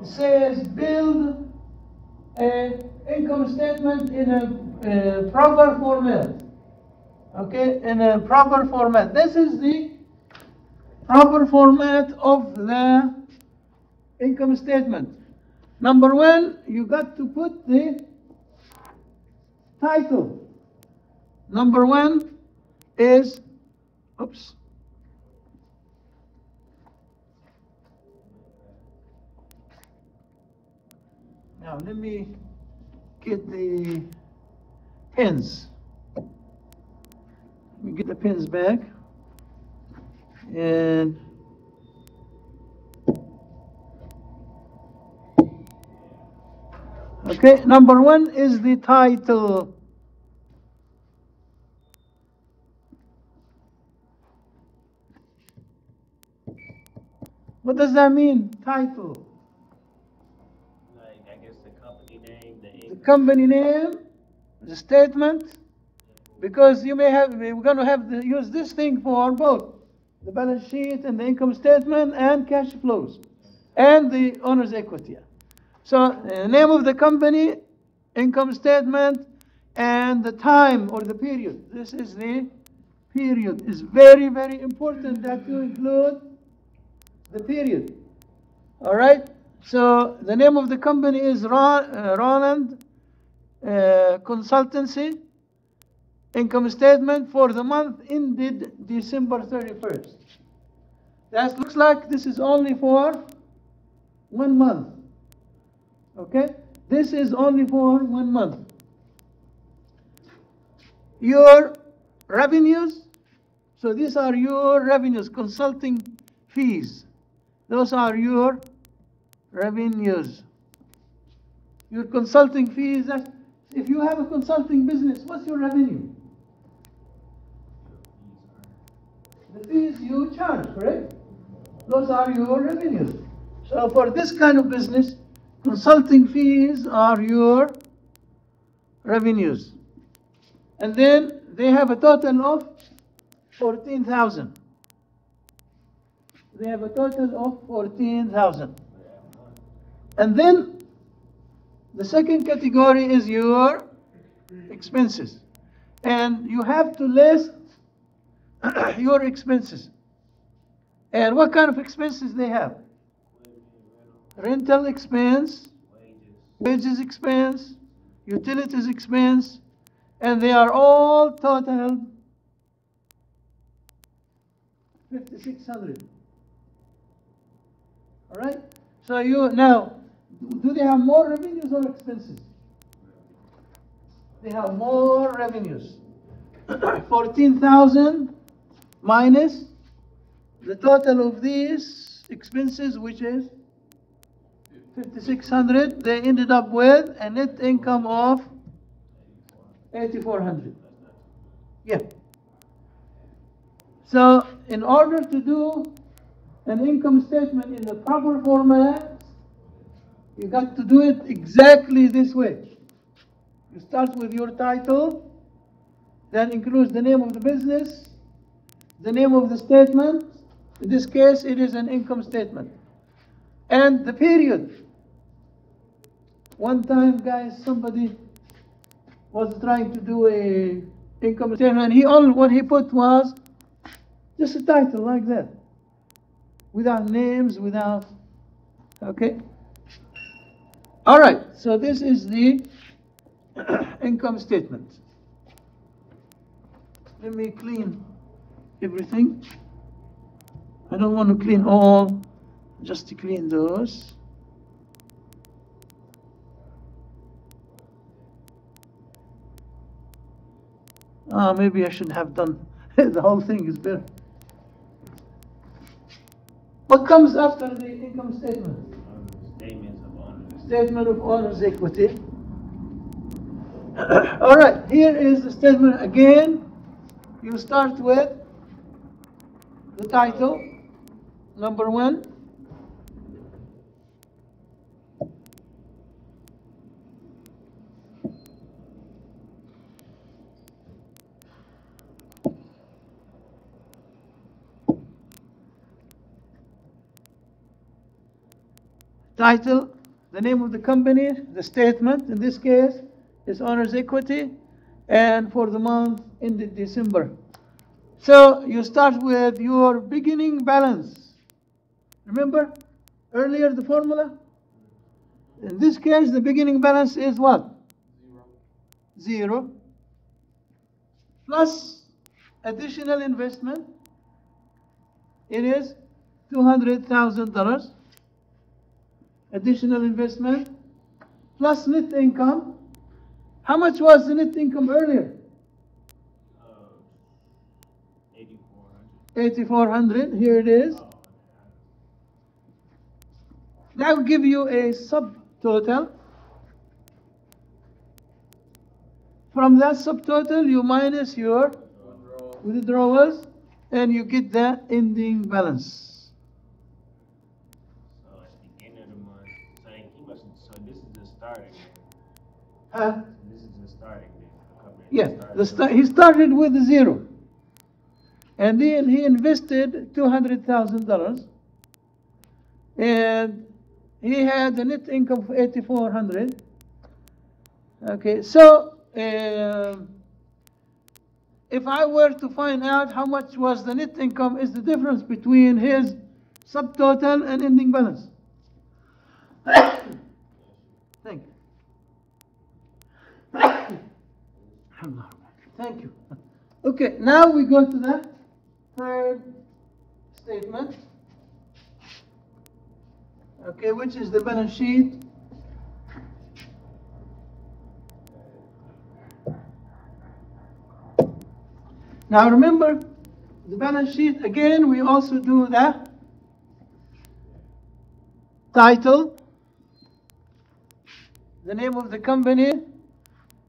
It says build a income statement in a proper format. Okay, in a proper format. This is the proper format of the income statement. Number 1, you got to put the title. Number 1 is, oops. Now let me get the pens. Let me get the pens back. And okay, number 1 is the title. What does that mean, title? Like, I guess the company company name, the statement, because you may have, we're going to have to use this thing for both the balance sheet and the income statement and cash flows and the owner's equity. So name of the company, income statement, and the time or the period. This is the period. It's very, very important that you include the period. All right? So the name of the company is Roland Consultancy. Income statement for the month ended December 31st. That looks like this is only for 1 month. Okay? This is only for 1 month. Your revenues, so these are your revenues, consulting fees. Those are your revenues. Your consulting fees, if you have a consulting business, what's your revenue? The fees you charge, correct? Those are your revenues. So for this kind of business, consulting fees are your revenues. And then they have a total of 14,000. They have a total of 14,000. And then the second category is your expenses. And you have to list your expenses. And what kind of expenses they have? Rental expense, wages expense, utilities expense, and they are all totaled 5,600. All right? So you now, do they have more revenues or expenses? They have more revenues. 14,000 minus the total of these expenses, which is 5,600. They ended up with a net income of 8,400. Yeah. So in order to do an income statement in the proper format, you got to do it exactly this way. You start with your title, that includes the name of the business, the name of the statement. In this case, it is an income statement. And the period. One time, guys, somebody was trying to do a income statement, and what he put was just a title like that, without names, without, okay? All right, so this is the income statement. Let me clean everything. I don't want to clean all, just to clean those. Maybe I shouldn't have done the whole thing is better. What comes after the income statement? Statement of owner's equity. All right, here is the statement again. You start with the title, number 1. Title, the name of the company, the statement, in this case, is owner's equity, and for the month ended December. So you start with your beginning balance. Remember earlier the formula? In this case, the beginning balance is what? 0. Plus additional investment. It is $200,000. Additional investment plus net income. How much was the net income earlier? 8,400. Here it is. That will give you a subtotal. From that subtotal, you minus your withdrawals, and you get the ending balance. So at the end of the month, so this is the starting. Huh? This is the starting date. The company Yeah, started. he started with 0. And then he invested $200,000. And he had a net income of $8,400. Okay, so if I were to find out how much was the net income, is the difference between his subtotal and ending balance. Thank you. Thank you. Okay, now we go to the third statement. Okay, which is the balance sheet. Now remember, the balance sheet, again, we also do the title, the name of the company,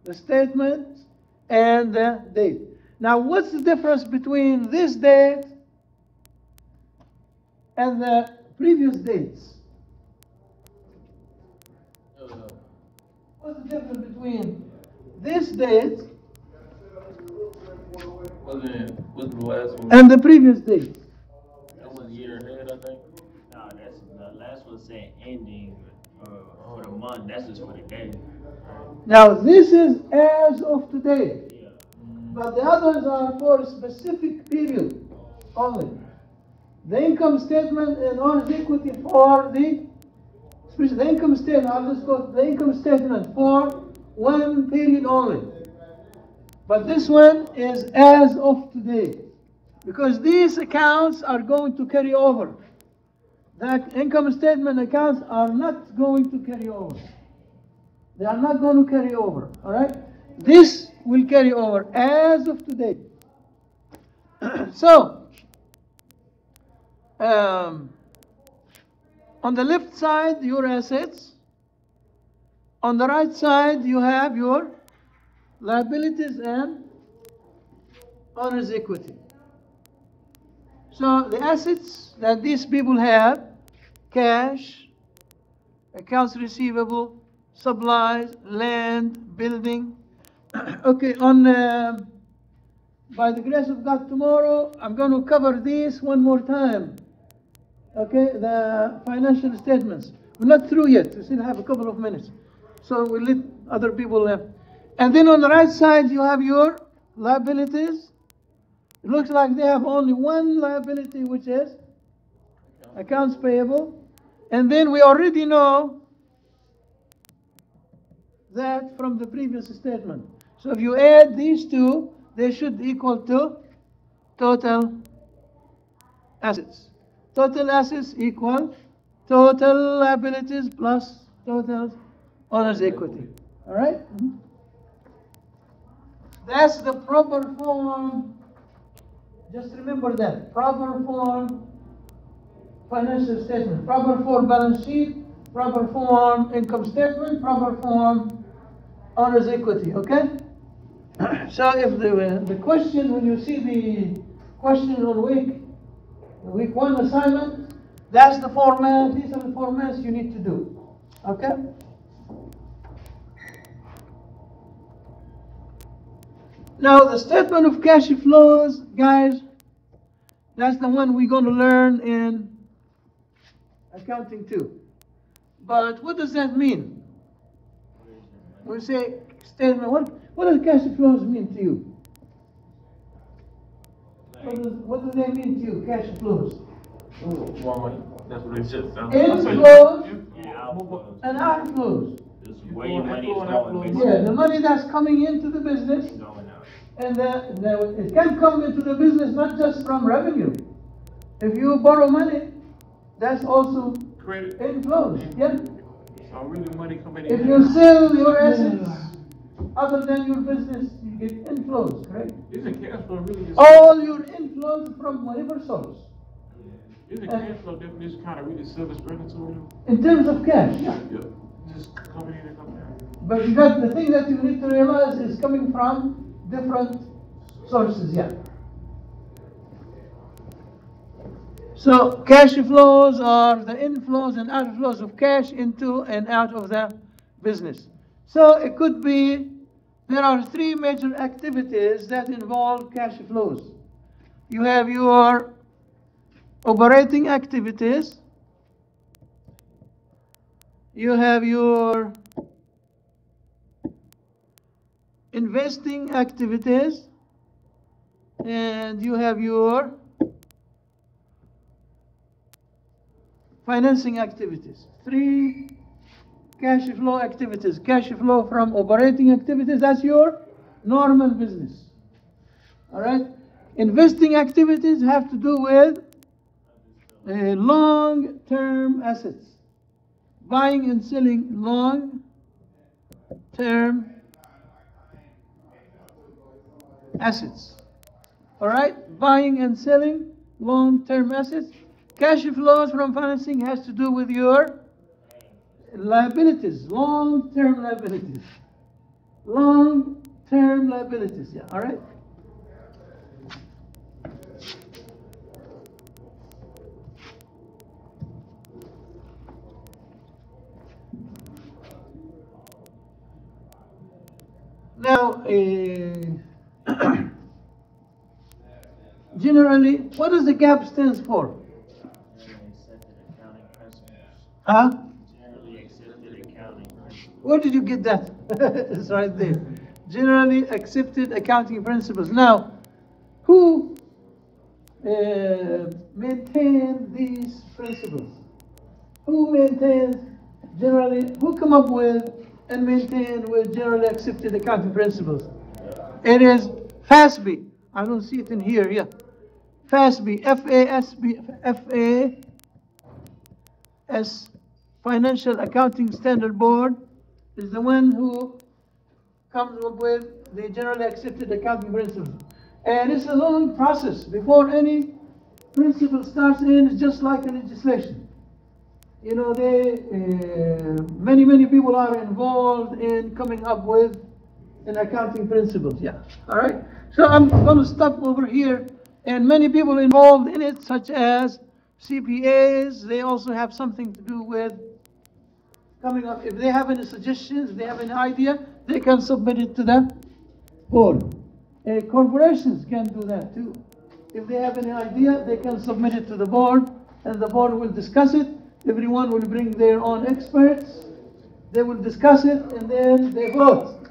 the statement, and the date. Now, what's the difference between this date and the previous dates? What's the difference between this date Wasn't the last one? and the previous date? That was a year ahead, I think. No, that's the last one saying ending for the month. That's just for the day. Now, this is as of today, Yeah. but the others are for a specific period only. The income statement and owner's equity for the, especially the income statement, I'll just go to the income statement for one period only. But this one is as of today, because these accounts are going to carry over. The income statement accounts are not going to carry over. They are not going to carry over, all right? This will carry over as of today. So, on the left side, your assets. On the right side, you have your liabilities and owner's equity. So the assets that these people have, cash, accounts receivable, supplies, land, building. Okay, by the grace of God, tomorrow I'm going to cover this one more time. Okay, the financial statements. We're not through yet. We still have a couple of minutes. So we'll let other people have. And then on the right side, you have your liabilities. It looks like they have only one liability, which is accounts payable. And then we already know that from the previous statement. So if you add these two, they should equal to total assets. Total assets equal total liabilities plus total owner's equity. All right? That's the proper form. Just remember that. Proper form financial statement. Proper form balance sheet. Proper form income statement. Proper form owner's equity. Okay? So if the question, when you see the question on week 1 assignment, that's the format. These are the formats you need to do. Okay? Now the statement of cash flows, guys, that's the one we're going to learn in accounting too. But what does that mean? We say statement, what does cash flows mean to you? What do they mean to you, cash flows? More money. That's what it just sounds Inflows And outflows. and outflows. This is where your money is going. Yeah, the money that's coming into the business, Going out. and it can come into the business not just from revenue. If you borrow money, that's also Credit. inflows. Yeah. So really money coming If in. you sell your assets other than your business, you get inflows, correct? Isn't cash flow really just All your inflows from whatever source. isn't cash flow definition kind of really self-explanatory? In terms of cash, yeah. Yeah. Just coming in and coming out. But you got the thing that you need to realize is coming from different sources, yeah. So cash flows are the inflows and outflows of cash into and out of the business. So it could be, there are three major activities that involve cash flows. You have your operating activities, you have your investing activities, and you have your financing activities. Three cash flow activities. Cash flow from operating activities, that's your normal business. All right? Investing activities have to do with long-term assets. Buying and selling long-term assets. All right? Buying and selling long-term assets. Cash flows from financing has to do with your liabilities, long-term liabilities. Long-term liabilities, yeah, all right? Now, generally, what does the GAP stands for? Generally accepted accounting principles. Huh? Generally accepted accounting principles. Where did you get that? It's right there. Generally accepted accounting principles. Now, who maintain these principles? Who maintains generally, who come up with and maintain with generally accepted accounting principles? It is FASB. I don't see it in here, yeah. FASB, F-A-S-B, F-A-S, Financial Accounting Standard Board, is the one who comes up with the generally accepted accounting principles. And it's a long process. Before any principle starts in, it's just like a legislation. You know, many people are involved in coming up with an accounting principles, yeah. All right? So I'm going to stop over here. And many people involved in it, such as CPAs, they also have something to do with coming up. If they have any suggestions, if they have any idea, they can submit it to the board. Corporations can do that too. If they have any idea, they can submit it to the board, and the board will discuss it. Everyone will bring their own experts. They will discuss it, and then they vote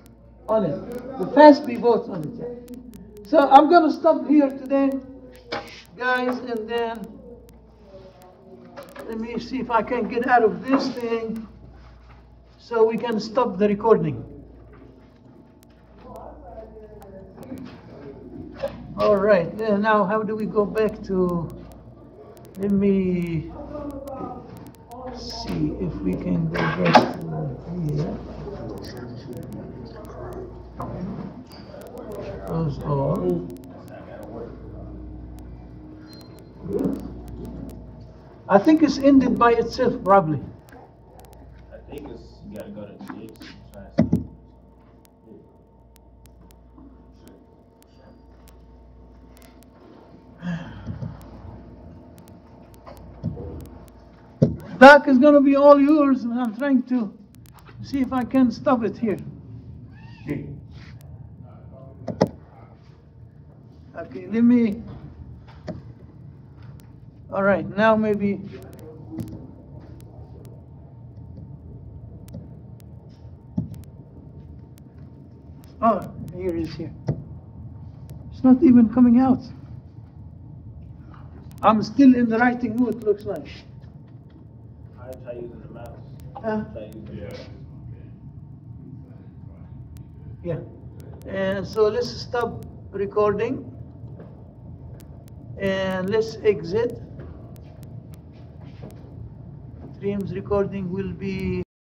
on it. The FASB votes on it. So I'm going to stop here today, guys, and then let me see if I can get out of this thing so we can stop the recording. All right, now how do we go back to, let me see if we can go back to here. Close all. I think it's ended by itself, probably. I think it's, you gotta go to this. Doc is going to be all yours, and I'm trying to see if I can stop it here. Okay, let me. All right, now maybe. Oh, here it is here. It's not even coming out. I'm still in the writing mood, looks like. I try using the mouse. Huh? Try using the mouse. Yeah. And so let's stop recording. And let's exit. Stream's recording will be